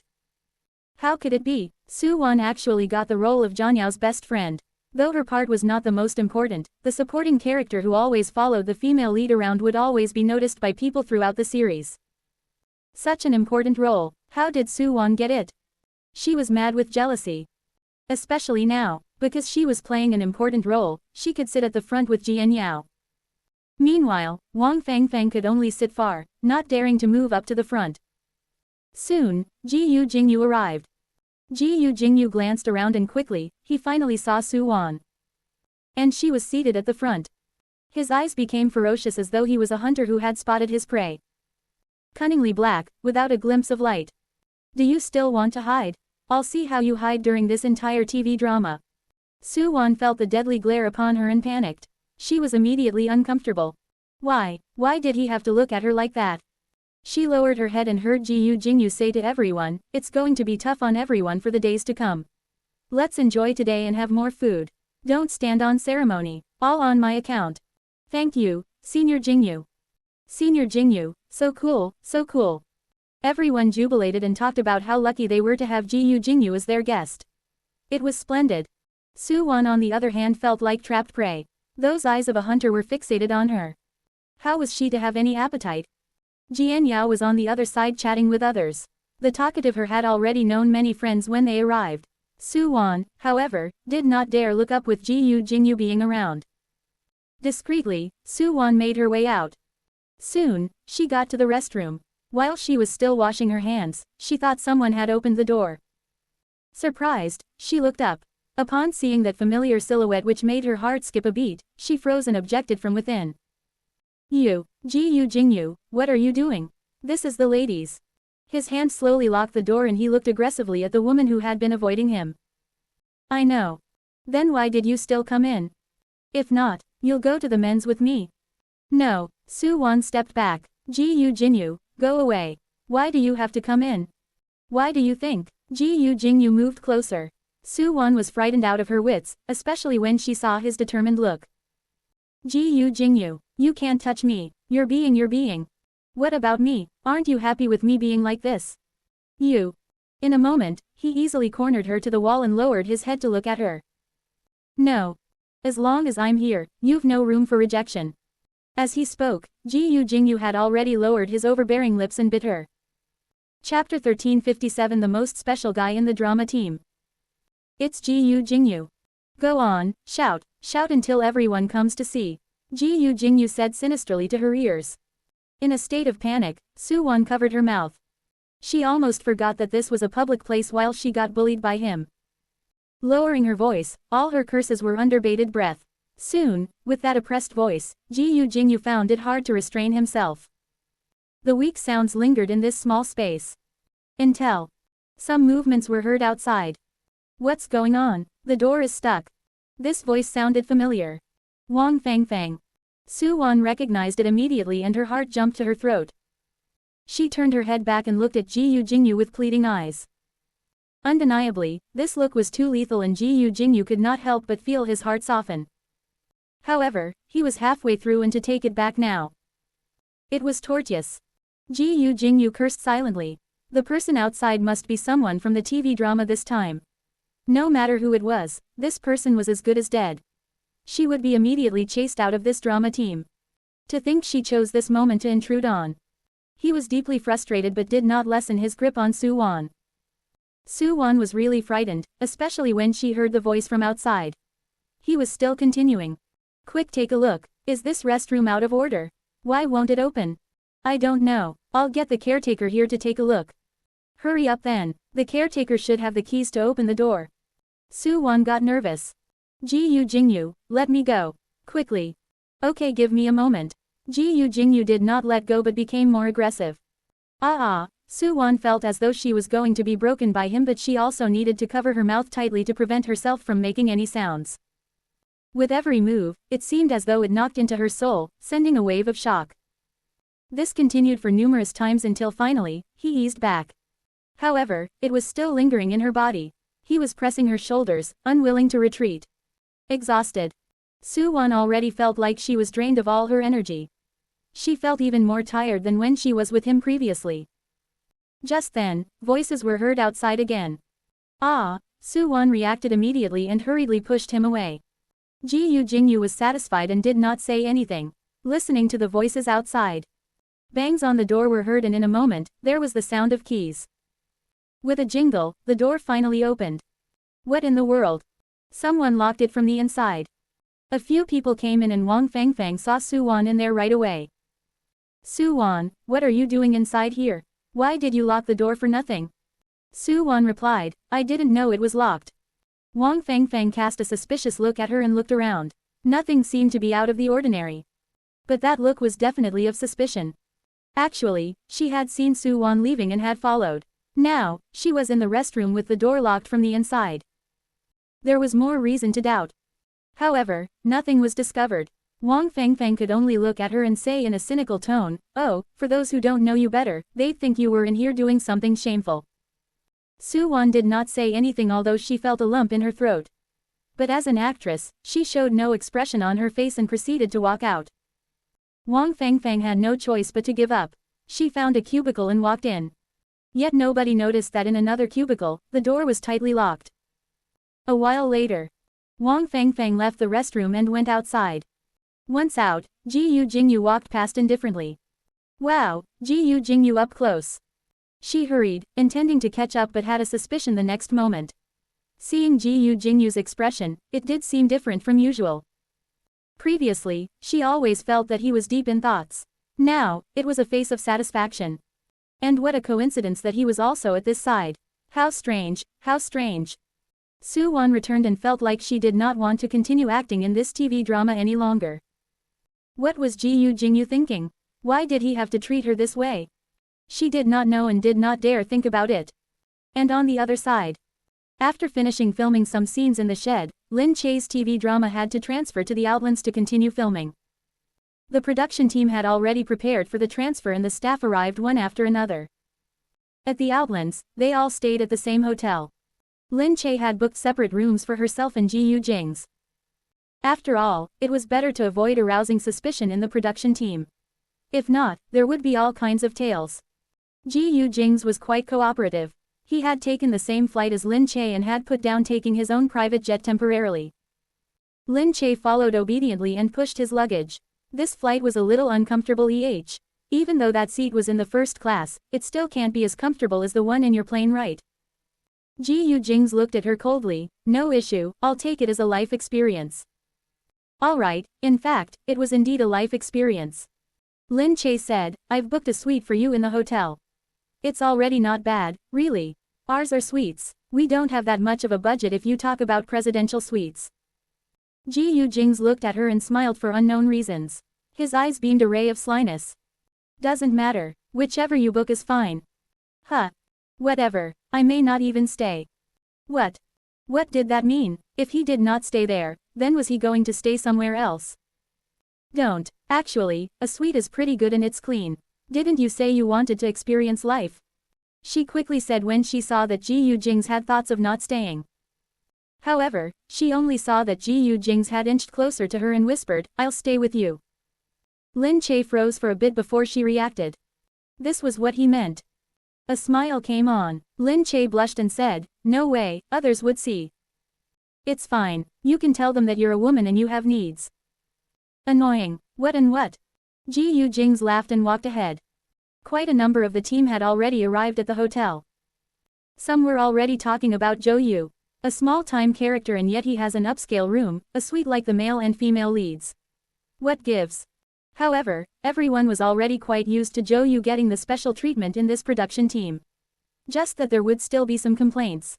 How could it be? Su Wan actually got the role of Jian Yao's best friend. Though her part was not the most important, the supporting character who always followed the female lead around would always be noticed by people throughout the series. Such an important role, how did Su Wan get it? She was mad with jealousy. Especially now, because she was playing an important role, she could sit at the front with Jian Yao. Meanwhile, Wang Fangfang could only sit far, not daring to move up to the front. Soon, Gu Jingze arrived. Gu Jingze glanced around and quickly, he finally saw Su Wan. And she was seated at the front. His eyes became ferocious as though he was a hunter who had spotted his prey. Cunningly black, without a glimpse of light. Do you still want to hide? I'll see how you hide during this entire TV drama. Su Wan felt the deadly glare upon her and panicked. She was immediately uncomfortable. Why did he have to look at her like that? She lowered her head and heard Gu Jingze say to everyone, it's going to be tough on everyone for the days to come. Let's enjoy today and have more food. Don't stand on ceremony. All on my account. Thank you, Senior Jingze. Senior Jingze, so cool, so cool. Everyone jubilated and talked about how lucky they were to have Gu Jingze as their guest. It was splendid. Su Wan on the other hand felt like trapped prey. Those eyes of a hunter were fixated on her. How was she to have any appetite? Jian Yao was on the other side chatting with others. The talkative her had already known many friends when they arrived. Su Wan, however, did not dare look up with Gu Jingze being around. Discreetly, Su Wan made her way out. Soon, she got to the restroom. While she was still washing her hands, she thought someone had opened the door. Surprised, she looked up. Upon seeing that familiar silhouette which made her heart skip a beat, she froze and objected from within. You, Gu Jingze, what are you doing? This is the ladies. His hand slowly locked the door and he looked aggressively at the woman who had been avoiding him. I know. Then why did you still come in? If not, you'll go to the men's with me. No, Su Wan stepped back. Gu Jingze, go away. Why do you have to come in? Why do you think? Gu Jingze moved closer. Su Wan was frightened out of her wits, especially when she saw his determined look. Gu Jingze, you can't touch me, you're being. What about me, aren't you happy with me being like this? You. In a moment, he easily cornered her to the wall and lowered his head to look at her. No. As long as I'm here, you've no room for rejection. As he spoke, Gu Jingze had already lowered his overbearing lips and bit her. Chapter 1357 The most special guy in the drama team. It's Gu Jingze. Go on, shout, shout until everyone comes to see. Gu Jingze said sinisterly to her ears. In a state of panic, Su-won covered her mouth. She almost forgot that this was a public place while she got bullied by him. Lowering her voice, all her curses were under bated breath. Soon, with that oppressed voice, Gu Jingze found it hard to restrain himself. The weak sounds lingered in this small space. Until some movements were heard outside. What's going on? The door is stuck. This voice sounded familiar. Wang Fangfang. Su-won recognized it immediately and her heart jumped to her throat. She turned her head back and looked at Gu Jingze with pleading eyes. Undeniably, this look was too lethal and Gu Jingze could not help but feel his heart soften. However, he was halfway through and to take it back now. It was tortuous. Gu Jingze cursed silently. The person outside must be someone from the TV drama this time. No matter who it was, this person was as good as dead. She would be immediately chased out of this drama team. To think she chose this moment to intrude on. He was deeply frustrated but did not lessen his grip on Su-won. Su-won was really frightened, especially when she heard the voice from outside. He was still continuing. Quick, take a look. Is this restroom out of order? Why won't it open? I don't know. I'll get the caretaker here to take a look. Hurry up then. The caretaker should have the keys to open the door. Su-won got nervous. Gu Jingze, let me go. Quickly. Okay, give me a moment. Gu Jingze did not let go but became more aggressive. Su-won felt as though she was going to be broken by him, but she also needed to cover her mouth tightly to prevent herself from making any sounds. With every move, it seemed as though it knocked into her soul, sending a wave of shock. This continued for numerous times until finally, he eased back. However, it was still lingering in her body. He was pressing her shoulders, unwilling to retreat. Exhausted. Su-won already felt like she was drained of all her energy. She felt even more tired than when she was with him previously. Just then, voices were heard outside again. Su-won reacted immediately and hurriedly pushed him away. Gu Jingze was satisfied and did not say anything, listening to the voices outside. Bangs on the door were heard and in a moment, there was the sound of keys. With a jingle, the door finally opened. What in the world? Someone locked it from the inside. A few people came in and Wang Fangfang saw Su-won in there right away. Su-won, what are you doing inside here? Why did you lock the door for nothing? Su-won replied, I didn't know it was locked. Wang Fangfang cast a suspicious look at her and looked around. Nothing seemed to be out of the ordinary. But that look was definitely of suspicion. Actually, she had seen Su-won leaving and had followed. Now, she was in the restroom with the door locked from the inside. There was more reason to doubt. However, nothing was discovered. Wang Fangfang could only look at her and say in a cynical tone, oh, for those who don't know you better, they'd think you were in here doing something shameful. Su-won did not say anything although she felt a lump in her throat. But as an actress, she showed no expression on her face and proceeded to walk out. Wang Fangfang had no choice but to give up. She found a cubicle and walked in. Yet nobody noticed that in another cubicle, the door was tightly locked. A while later, Wang Fangfang left the restroom and went outside. Once out, Gu Jingze walked past indifferently. Wow, Gu Jingze up close. She hurried, intending to catch up but had a suspicion the next moment. Seeing Gu Jingze's expression, it did seem different from usual. Previously, she always felt that he was deep in thoughts. Now, it was a face of satisfaction. And what a coincidence that he was also at this side. How strange, how strange. Su-won returned and felt like she did not want to continue acting in this TV drama any longer. What was Gu Jingze thinking? Why did he have to treat her this way? She did not know and did not dare think about it. And on the other side. After finishing filming some scenes in the shed, Lin Che's TV drama had to transfer to the Outlands to continue filming. The production team had already prepared for the transfer and the staff arrived one after another. At the Outlands, they all stayed at the same hotel. Lin Che had booked separate rooms for herself and Gu Jingze. After all, it was better to avoid arousing suspicion in the production team. If not, there would be all kinds of tales. Gu Jingze was quite cooperative. He had taken the same flight as Lin Che and had put down taking his own private jet temporarily. Lin Che followed obediently and pushed his luggage. This flight was a little uncomfortable. Even though that seat was in the first class, it still can't be as comfortable as the one in your plane, right? Gu Jingze looked at her coldly. No issue, I'll take it as a life experience. Alright, in fact, it was indeed a life experience. Lin Che said, I've booked a suite for you in the hotel. It's already not bad, really. Ours are suites. We don't have that much of a budget if you talk about presidential suites. Gu Jingze looked at her and smiled for unknown reasons. His eyes beamed a ray of slyness. Doesn't matter. Whichever you book is fine. Huh. Whatever. I may not even stay. What? What did that mean? If he did not stay there, then was he going to stay somewhere else? Don't. Actually, a suite is pretty good and it's clean. Didn't you say you wanted to experience life? She quickly said when she saw that Gu Jingze had thoughts of not staying. However, she only saw that Gu Jingze had inched closer to her and whispered, I'll stay with you. Lin Che froze for a bit before she reacted. This was what he meant. A smile came on. Lin Che blushed and said, no way, others would see. It's fine, you can tell them that you're a woman and you have needs. Annoying. What and what? Gu Jingze laughed and walked ahead. Quite a number of the team had already arrived at the hotel. Some were already talking about Zhou Yu. A small-time character and yet he has an upscale room, a suite like the male and female leads. What gives? However, everyone was already quite used to Zhou Yu getting the special treatment in this production team. Just that there would still be some complaints.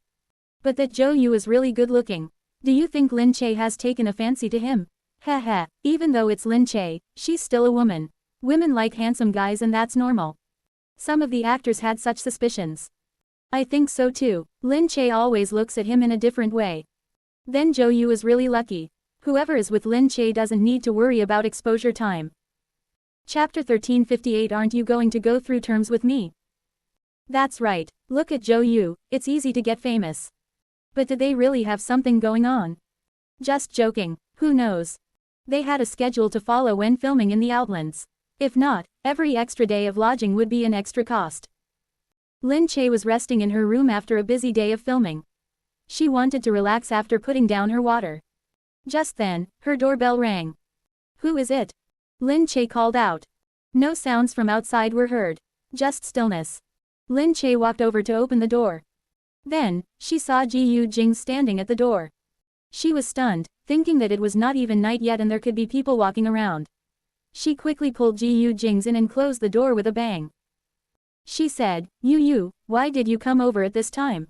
But that Zhou Yu is really good looking. Do you think Lin Che has taken a fancy to him? Haha, even though it's Lin Che, she's still a woman. Women like handsome guys and that's normal. Some of the actors had such suspicions. I think so too. Lin Che always looks at him in a different way. Then Zhou Yu is really lucky. Whoever is with Lin Che doesn't need to worry about exposure time. Chapter 1358. Aren't you going to go through terms with me? That's right. Look at Zhou Yu, it's easy to get famous. But did they really have something going on? Just joking, who knows? They had a schedule to follow when filming in the Outlands. If not, every extra day of lodging would be an extra cost. Lin Che was resting in her room after a busy day of filming. She wanted to relax after putting down her water. Just then, her doorbell rang. Who is it? Lin Che called out. No sounds from outside were heard. Just stillness. Lin Che walked over to open the door. Then, she saw Gu Jingze standing at the door. She was stunned, thinking that it was not even night yet and there could be people walking around. She quickly pulled Gu Jingze in and closed the door with a bang. She said, Yu, why did you come over at this time?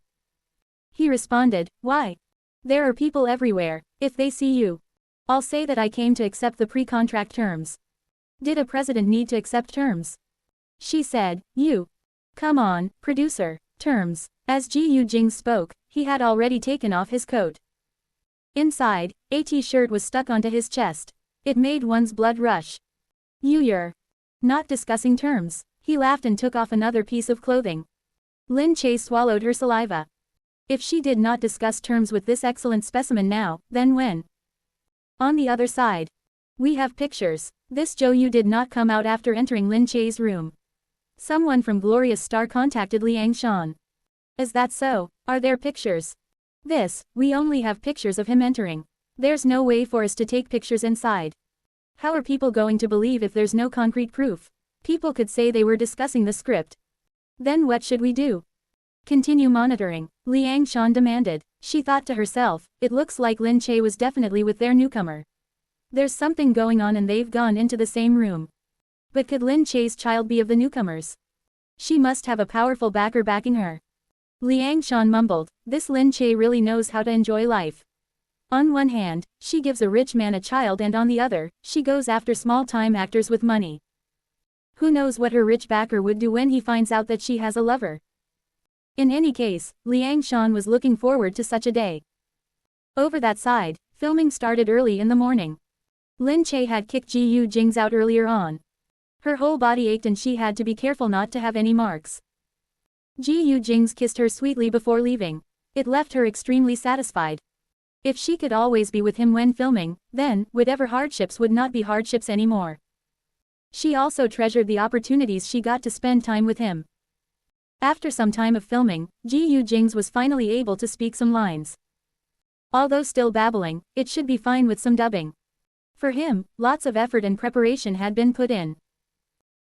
He responded, why? There are people everywhere. If they see you, I'll say that I came to accept the pre-contract terms. Did a president need to accept terms? She said, you. Come on, producer, terms. As Gu Jingze spoke, he had already taken off his coat. Inside, a t-shirt was stuck onto his chest. It made one's blood rush. You're not discussing terms. He laughed and took off another piece of clothing. Lin Che swallowed her saliva. If she did not discuss terms with this excellent specimen now, then when? On the other side. We have pictures. This Zhou Yu did not come out after entering Lin Che's room. Someone from Glorious Star contacted Liang Shan. Is that so? Are there pictures? We only have pictures of him entering. There's no way for us to take pictures inside. How are people going to believe if there's no concrete proof? People could say they were discussing the script. Then what should we do? Continue monitoring, Liang Shan demanded. She thought to herself, it looks like Lin Che was definitely with their newcomer. There's something going on and they've gone into the same room. But could Lin Che's child be of the newcomers? She must have a powerful backer backing her. Liang Shan mumbled, this Lin Che really knows how to enjoy life. On one hand, she gives a rich man a child and on the other, she goes after small-time actors with money. Who knows what her rich backer would do when he finds out that she has a lover? In any case, Liang Shan was looking forward to such a day. Over that side, filming started early in the morning. Lin Che had kicked Gu Jingze out earlier on. Her whole body ached and she had to be careful not to have any marks. Gu Jingze kissed her sweetly before leaving. It left her extremely satisfied. If she could always be with him when filming, then, whatever hardships would not be hardships anymore. She also treasured the opportunities she got to spend time with him. After some time of filming, Gu Jingze was finally able to speak some lines. Although still babbling, it should be fine with some dubbing. For him, lots of effort and preparation had been put in.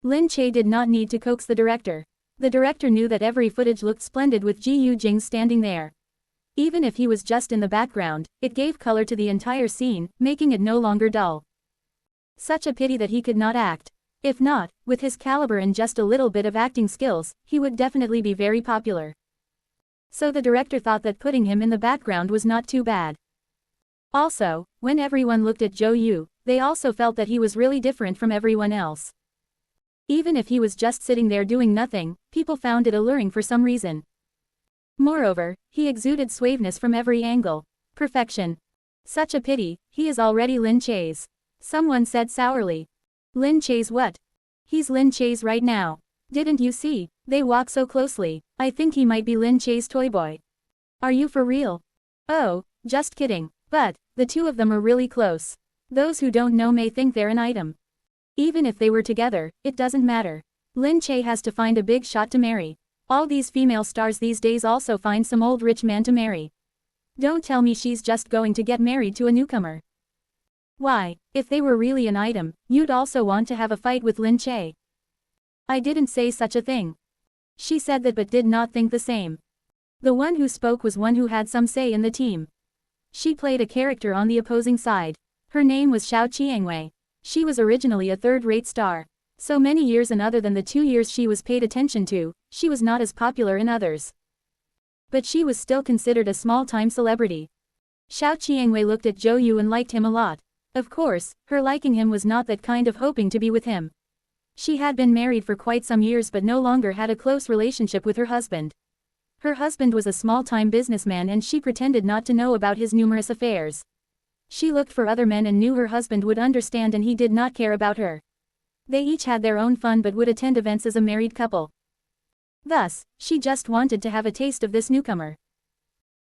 Lin Che did not need to coax the director. The director knew that every footage looked splendid with Gu Jingze standing there. Even if he was just in the background, it gave color to the entire scene, making it no longer dull. Such a pity that he could not act. If not, with his caliber and just a little bit of acting skills, he would definitely be very popular. So the director thought that putting him in the background was not too bad. Also, when everyone looked at Zhou Yu, they also felt that he was really different from everyone else. Even if he was just sitting there doing nothing, people found it alluring for some reason. Moreover, he exuded suaveness from every angle. Perfection. Such a pity, he is already Lin Che's. Someone said sourly. Lin Che's what? He's Lin Che's right now. Didn't you see? They walk so closely. I think he might be Lin Che's toy boy. Are you for real? Oh, just kidding. But, the two of them are really close. Those who don't know may think they're an item. Even if they were together, it doesn't matter. Lin Che has to find a big shot to marry. All these female stars these days also find some old rich man to marry. Don't tell me she's just going to get married to a newcomer. Why, if they were really an item, you'd also want to have a fight with Lin Che. I didn't say such a thing. She said that but did not think the same. The one who spoke was one who had some say in the team. She played a character on the opposing side. Her name was Xiao Qiangwei. She was originally a third-rate star. So many years and other than the 2 years she was paid attention to, she was not as popular in others. But she was still considered a small-time celebrity. Xiao Qiangwei looked at Zhou Yu and liked him a lot. Of course, her liking him was not that kind of hoping to be with him. She had been married for quite some years but no longer had a close relationship with her husband. Her husband was a small-time businessman and she pretended not to know about his numerous affairs. She looked for other men and knew her husband would understand and he did not care about her. They each had their own fun but would attend events as a married couple. Thus, she just wanted to have a taste of this newcomer.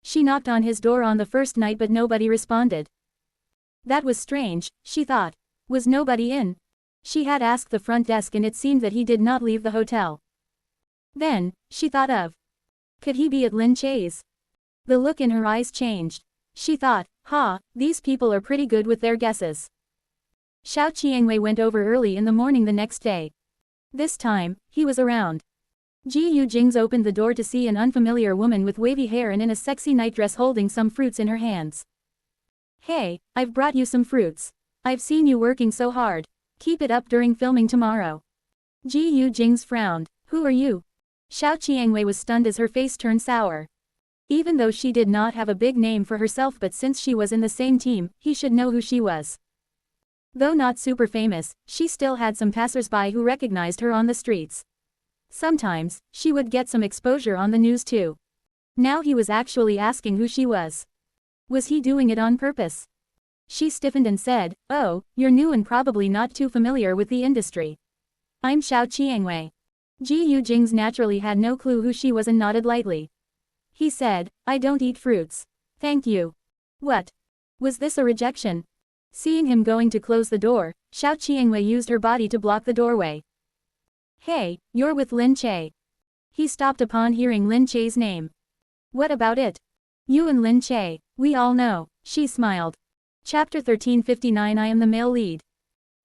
She knocked on his door on the first night but nobody responded. That was strange, she thought. Was nobody in? She had asked the front desk and it seemed that he did not leave the hotel. Then, she thought of. Could he be at Lin Che's? The look in her eyes changed. She thought, these people are pretty good with their guesses. Xiao Qiangwei went over early in the morning the next day. This time, he was around. Gu Jingze opened the door to see an unfamiliar woman with wavy hair and in a sexy nightdress holding some fruits in her hands. Hey, I've brought you some fruits. I've seen you working so hard. Keep it up during filming tomorrow. Gu Jingze frowned. Who are you? Xiao Qiangwei was stunned as her face turned sour. Even though she did not have a big name for herself but since she was in the same team, he should know who she was. Though not super famous, she still had some passers-by who recognized her on the streets. Sometimes, she would get some exposure on the news too. Now he was actually asking who she was. Was he doing it on purpose? She stiffened and said, "Oh, you're new and probably not too familiar with the industry. I'm Xiao Qiangwei." Gu Jingze naturally had no clue who she was and nodded lightly. He said, "I don't eat fruits. Thank you." What? Was this a rejection? Seeing him going to close the door, Xiao Qiangwei used her body to block the doorway. Hey, you're with Lin Che. He stopped upon hearing Lin Che's name. What about it? You and Lin Che, we all know, she smiled. Chapter 1359 I am the male lead.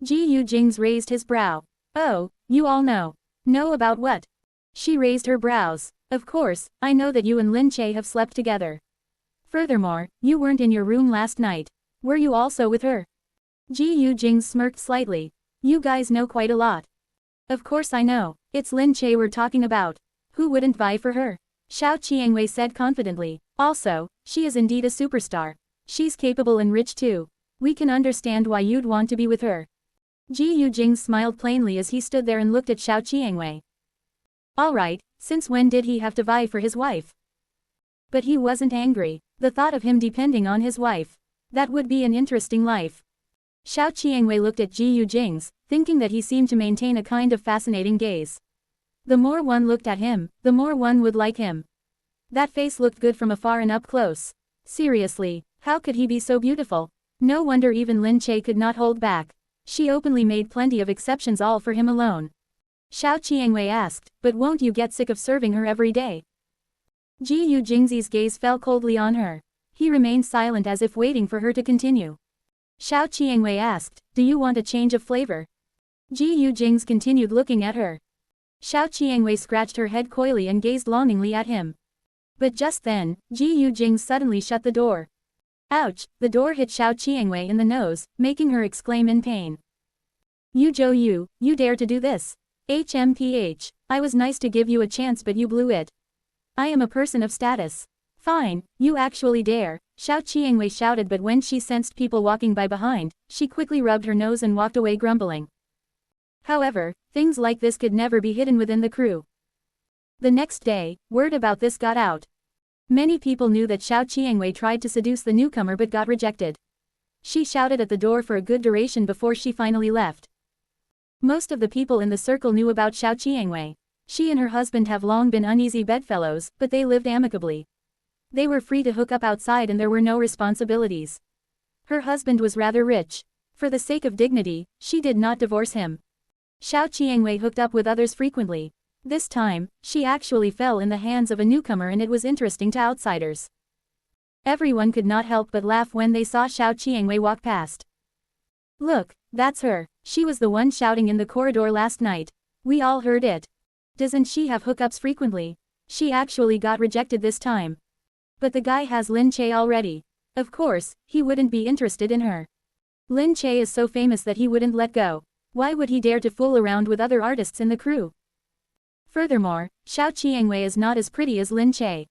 Gu Jingze raised his brow. Oh, you all know. Know about what? She raised her brows. Of course, I know that you and Lin Che have slept together. Furthermore, you weren't in your room last night. Were you also with her? Gu Jingze smirked slightly. You guys know quite a lot. Of course I know. It's Lin Che we're talking about. Who wouldn't vie for her? Xiao Qiangwei said confidently. Also, she is indeed a superstar. She's capable and rich too. We can understand why you'd want to be with her. Gu Jingze smiled plainly as he stood there and looked at Xiao Qiangwei. Alright, since when did he have to vie for his wife? But he wasn't angry. The thought of him depending on his wife. That would be an interesting life. Xiao Qiangwei looked at Gu Jingze, thinking that he seemed to maintain a kind of fascinating gaze. The more one looked at him, the more one would like him. That face looked good from afar and up close. Seriously, how could he be so beautiful? No wonder even Lin Che could not hold back. She openly made plenty of exceptions all for him alone. Xiao Qiangwei asked, but won't you get sick of serving her every day? Gu Jingze's gaze fell coldly on her. He remained silent as if waiting for her to continue. Xiao Qiangwei asked, "Do you want a change of flavor?" Gu Jingze continued looking at her. Xiao Qiangwei scratched her head coyly and gazed longingly at him. But just then, Gu Jingze suddenly shut the door. Ouch! The door hit Xiao Qiangwei in the nose, making her exclaim in pain. "You Zhou, you dare to do this? HMPH, I was nice to give you a chance but you blew it. I am a person of status." "Fine, you actually dare," Xiao Qiangwei shouted, but when she sensed people walking by behind, she quickly rubbed her nose and walked away grumbling. However, things like this could never be hidden within the crew. The next day, word about this got out. Many people knew that Xiao Qiangwei tried to seduce the newcomer but got rejected. She shouted at the door for a good duration before she finally left. Most of the people in the circle knew about Xiao Qiangwei. She and her husband have long been uneasy bedfellows, but they lived amicably. They were free to hook up outside and there were no responsibilities. Her husband was rather rich. For the sake of dignity, she did not divorce him. Xiao Qiangwei hooked up with others frequently. This time, she actually fell in the hands of a newcomer and it was interesting to outsiders. Everyone could not help but laugh when they saw Xiao Qiangwei walk past. "Look, that's her. She was the one shouting in the corridor last night. We all heard it. Doesn't she have hookups frequently? She actually got rejected this time. But the guy has Lin Che already. Of course, he wouldn't be interested in her. Lin Che is so famous that he wouldn't let go. Why would he dare to fool around with other artists in the crew? Furthermore, Xiao Qiangwei is not as pretty as Lin Che.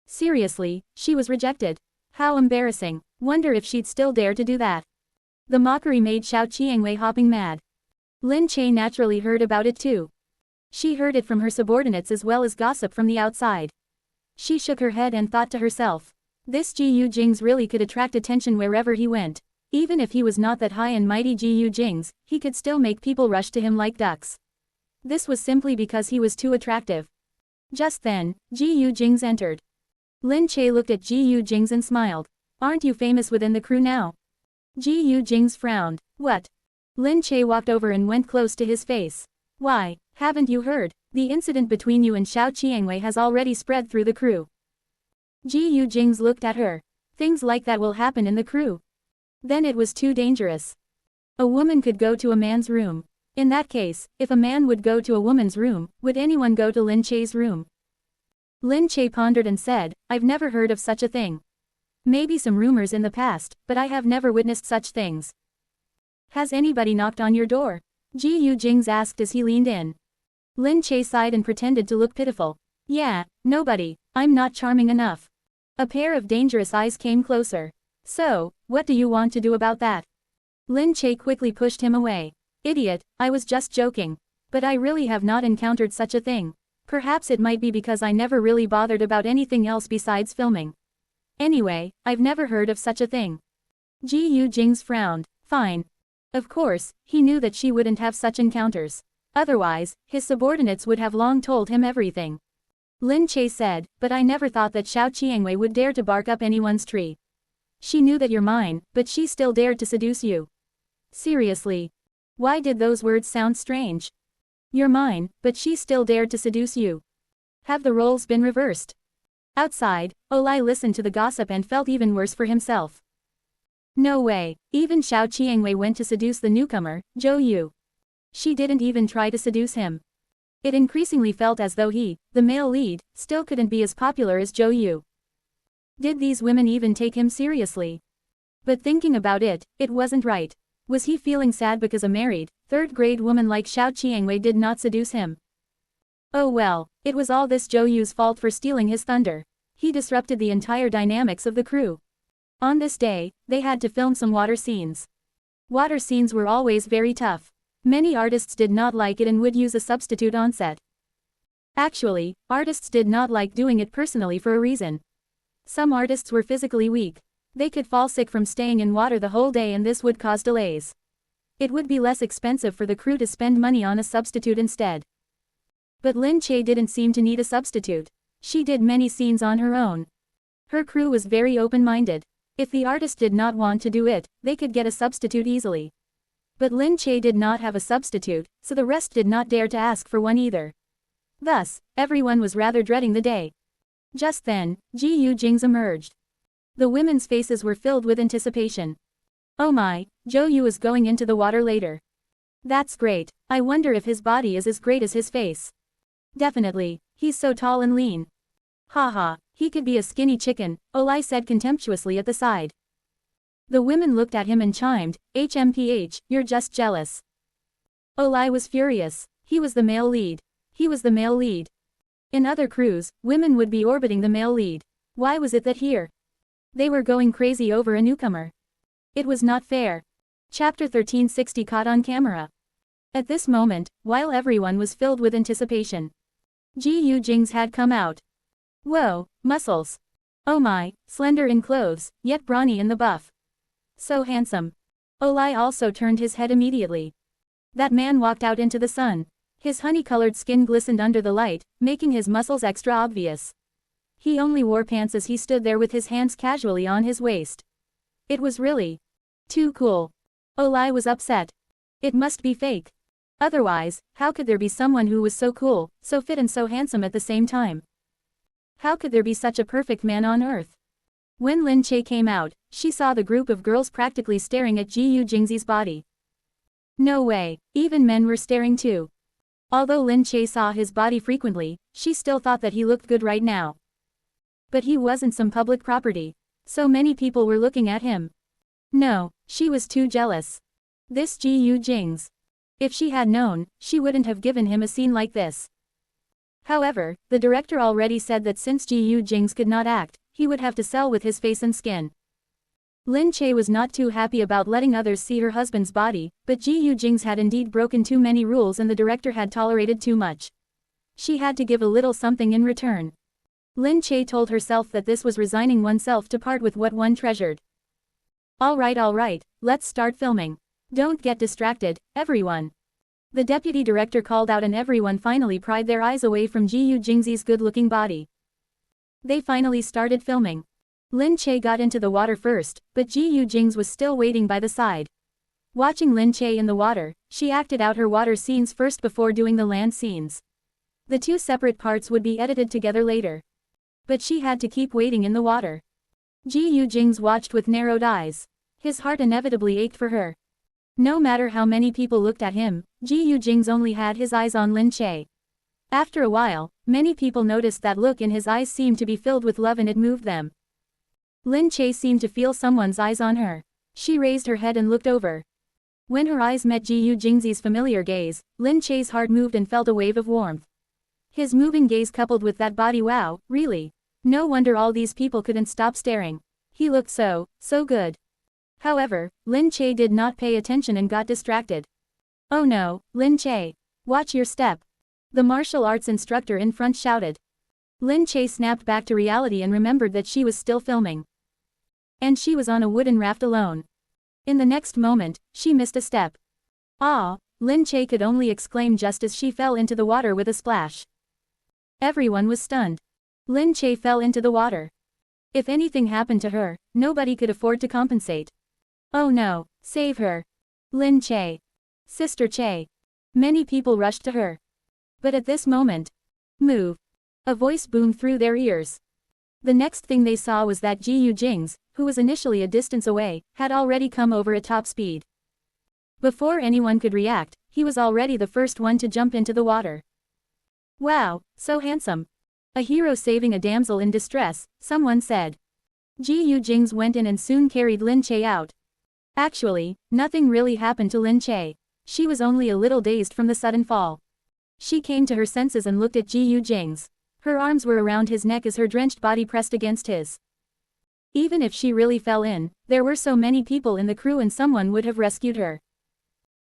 Seriously, she was rejected. How embarrassing. Wonder if she'd still dare to do that." The mockery made Xiao Qiangwei hopping mad. Lin Che naturally heard about it too. She heard it from her subordinates as well as gossip from the outside. She shook her head and thought to herself, this Gu Jingze really could attract attention wherever he went. Even if he was not that high and mighty Gu Jingze, he could still make people rush to him like ducks. This was simply because he was too attractive. Just then, Gu Jingze entered. Lin Che looked at Gu Jingze and smiled. "Aren't you famous within the crew now?" Gu Jingze frowned. "What?" Lin Che walked over and went close to his face. "Why, haven't you heard? The incident between you and Xiao Qiangwei has already spread through the crew." Gu Jingze looked at her. "Things like that will happen in the crew. Then it was too dangerous. A woman could go to a man's room. In that case, if a man would go to a woman's room, would anyone go to Lin Che's room?" Lin Che pondered and said, "I've never heard of such a thing. Maybe some rumors in the past, but I have never witnessed such things." "Has anybody knocked on your door?" Gu Jingze asked as he leaned in. Lin Che sighed and pretended to look pitiful. "Yeah, nobody. I'm not charming enough." A pair of dangerous eyes came closer. "So, what do you want to do about that?" Lin Che quickly pushed him away. "Idiot, I was just joking. But I really have not encountered such a thing. Perhaps it might be because I never really bothered about anything else besides filming. Anyway, I've never heard of such a thing." Gu Jingze frowned. "Fine." Of course, he knew that she wouldn't have such encounters. Otherwise, his subordinates would have long told him everything. Lin Che said, "But I never thought that Xiao Qiangwei would dare to bark up anyone's tree. She knew that you're mine, but she still dared to seduce you. Seriously. Why did those words sound strange? You're mine, but she still dared to seduce you. Have the roles been reversed?" Outside, Olai listened to the gossip and felt even worse for himself. No way, even Xiao Qiangwei went to seduce the newcomer, Zhou Yu. She didn't even try to seduce him. It increasingly felt as though he, the male lead, still couldn't be as popular as Zhou Yu. Did these women even take him seriously? But thinking about it, it wasn't right. Was he feeling sad because a married, third-grade woman like Xiao Qiangwei did not seduce him? Oh well, it was all this Zhou Yu's fault for stealing his thunder. He disrupted the entire dynamics of the crew. On this day, they had to film some water scenes. Water scenes were always very tough. Many artists did not like it and would use a substitute on set. Actually, artists did not like doing it personally for a reason. Some artists were physically weak. They could fall sick from staying in water the whole day and this would cause delays. It would be less expensive for the crew to spend money on a substitute instead. But Lin Che didn't seem to need a substitute. She did many scenes on her own. Her crew was very open-minded. If the artist did not want to do it, they could get a substitute easily. But Lin Che did not have a substitute, so the rest did not dare to ask for one either. Thus, everyone was rather dreading the day. Just then, Gu Jingze emerged. The women's faces were filled with anticipation. Oh my, Zhou Yu is going into the water later. That's great, I wonder if his body is as great as his face. Definitely, he's so tall and lean. Haha, he could be a skinny chicken, Olai said contemptuously at the side. The women looked at him and chimed, HMPH, you're just jealous. Olai was furious. He was the male lead. He was the male lead. In other crews, women would be orbiting the male lead. Why was it that here? They were going crazy over a newcomer. It was not fair. Chapter 1360 caught on camera. At this moment, while everyone was filled with anticipation, Gu Jingze had come out. Whoa, muscles. Oh my, slender in clothes, yet brawny in the buff. So handsome. Olai also turned his head immediately. That man walked out into the sun. His honey-colored skin glistened under the light, making his muscles extra obvious. He only wore pants as he stood there with his hands casually on his waist. It was really too cool. Olai was upset. It must be fake. Otherwise, how could there be someone who was so cool, so fit and so handsome at the same time? How could there be such a perfect man on earth? When Lin Che came out, she saw the group of girls practically staring at Gu Jingze's body. No way, even men were staring too. Although Lin Che saw his body frequently, she still thought that he looked good right now. But he wasn't some public property. So many people were looking at him. No, she was too jealous. This Gu Jingze. If she had known, she wouldn't have given him a scene like this. However, the director already said that since Gu Jingze could not act, he would have to sell with his face and skin. Lin Che was not too happy about letting others see her husband's body, but Gu Jingze had indeed broken too many rules and the director had tolerated too much. She had to give a little something in return. Lin Che told herself that this was resigning oneself to part with what one treasured. Alright, let's start filming. Don't get distracted, everyone. The deputy director called out and everyone finally pried their eyes away from Gu Jingze's good-looking body. They finally started filming. Lin Che got into the water first, but Gu Jingze was still waiting by the side. Watching Lin Che in the water, she acted out her water scenes first before doing the land scenes. The two separate parts would be edited together later. But she had to keep waiting in the water. Gu Jingze watched with narrowed eyes. His heart inevitably ached for her. No matter how many people looked at him, Gu Jingze only had his eyes on Lin Che. After a while, many people noticed that look in his eyes seemed to be filled with love and it moved them. Lin Che seemed to feel someone's eyes on her. She raised her head and looked over. When her eyes met Gu Jingze's familiar gaze, Lin Che's heart moved and felt a wave of warmth. His moving gaze coupled with that body, wow, really. No wonder all these people couldn't stop staring. He looked so good. However, Lin Che did not pay attention and got distracted. Oh no, Lin Che. Watch your step. The martial arts instructor in front shouted. Lin Che snapped back to reality and remembered that she was still filming. And she was on a wooden raft alone. In the next moment, she missed a step. Ah, Lin Che could only exclaim just as she fell into the water with a splash. Everyone was stunned. Lin Che fell into the water. If anything happened to her, nobody could afford to compensate. Oh no, save her. Lin Che. Sister Che. Many people rushed to her. But at this moment, move. A voice boomed through their ears. The next thing they saw was that Gu Jingze, who was initially a distance away, had already come over at top speed. Before anyone could react, he was already the first one to jump into the water. Wow, so handsome. A hero saving a damsel in distress, someone said. Gu Jingze went in and soon carried Lin Che out. Actually, nothing really happened to Lin Che. She was only a little dazed from the sudden fall. She came to her senses and looked at Gu Jingze. Her arms were around his neck as her drenched body pressed against his. Even if she really fell in, there were so many people in the crew and someone would have rescued her.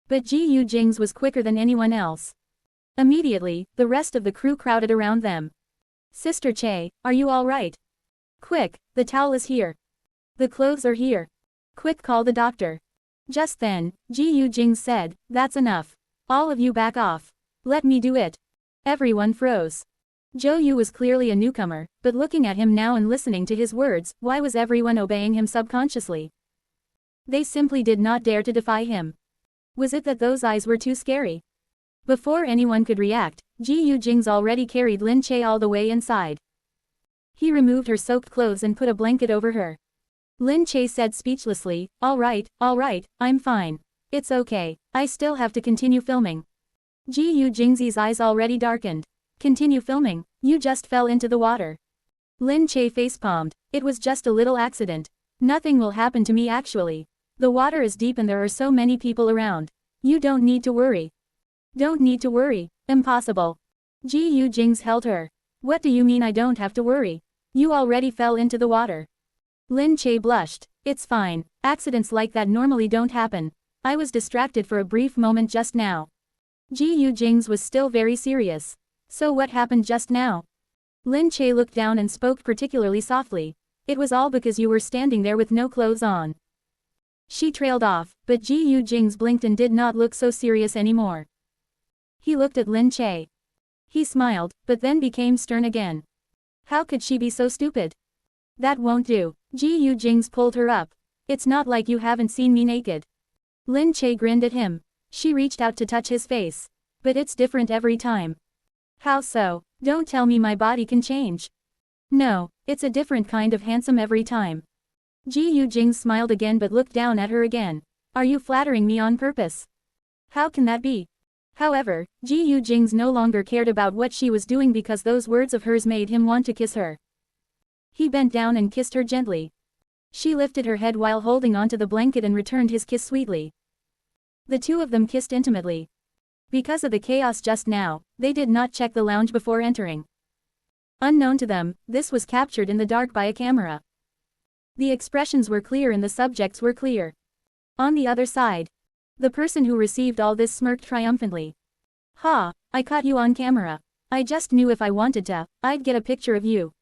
But Gu Jingze was quicker than anyone else. Immediately, the rest of the crew crowded around them. Sister Che, are you all right? Quick, the towel is here. The clothes are here. Quick, call the doctor. Just then, Gu Jingze said, that's enough. All of you back off. Let me do it. Everyone froze. Zhou Yu was clearly a newcomer, but looking at him now and listening to his words, why was everyone obeying him subconsciously? They simply did not dare to defy him. Was it that those eyes were too scary? Before anyone could react, Gu Jingze already carried Lin Che all the way inside. He removed her soaked clothes and put a blanket over her. Lin Che said speechlessly, all right, I'm fine. It's okay. I still have to continue filming. Gu Jingze's eyes already darkened. Continue filming? You just fell into the water. Lin Che facepalmed. It was just a little accident. Nothing will happen to me actually. The water is deep and there are so many people around. You don't need to worry. Don't need to worry. Impossible. Gu Jingze held her. What do you mean I don't have to worry? You already fell into the water. Lin Che blushed. It's fine. Accidents like that normally don't happen. I was distracted for a brief moment just now. Gu Jingze was still very serious. So what happened just now? Lin Che looked down and spoke particularly softly. It was all because you were standing there with no clothes on. She trailed off, but Gu Jingze blinked and did not look so serious anymore. He looked at Lin Che. He smiled, but then became stern again. How could she be so stupid? That won't do. Gu Jingze pulled her up. It's not like you haven't seen me naked. Lin Che grinned at him. She reached out to touch his face. But it's different every time. How so? Don't tell me my body can change. No, it's a different kind of handsome every time. Gu Jingze smiled again but looked down at her again. Are you flattering me on purpose? How can that be? However, Gu Jingze no longer cared about what she was doing because those words of hers made him want to kiss her. He bent down and kissed her gently. She lifted her head while holding onto the blanket and returned his kiss sweetly. The two of them kissed intimately. Because of the chaos just now, they did not check the lounge before entering. Unknown to them, this was captured in the dark by a camera. The expressions were clear and the subjects were clear. On the other side, the person who received all this smirked triumphantly. Ha, I caught you on camera. I just knew if I wanted to, I'd get a picture of you.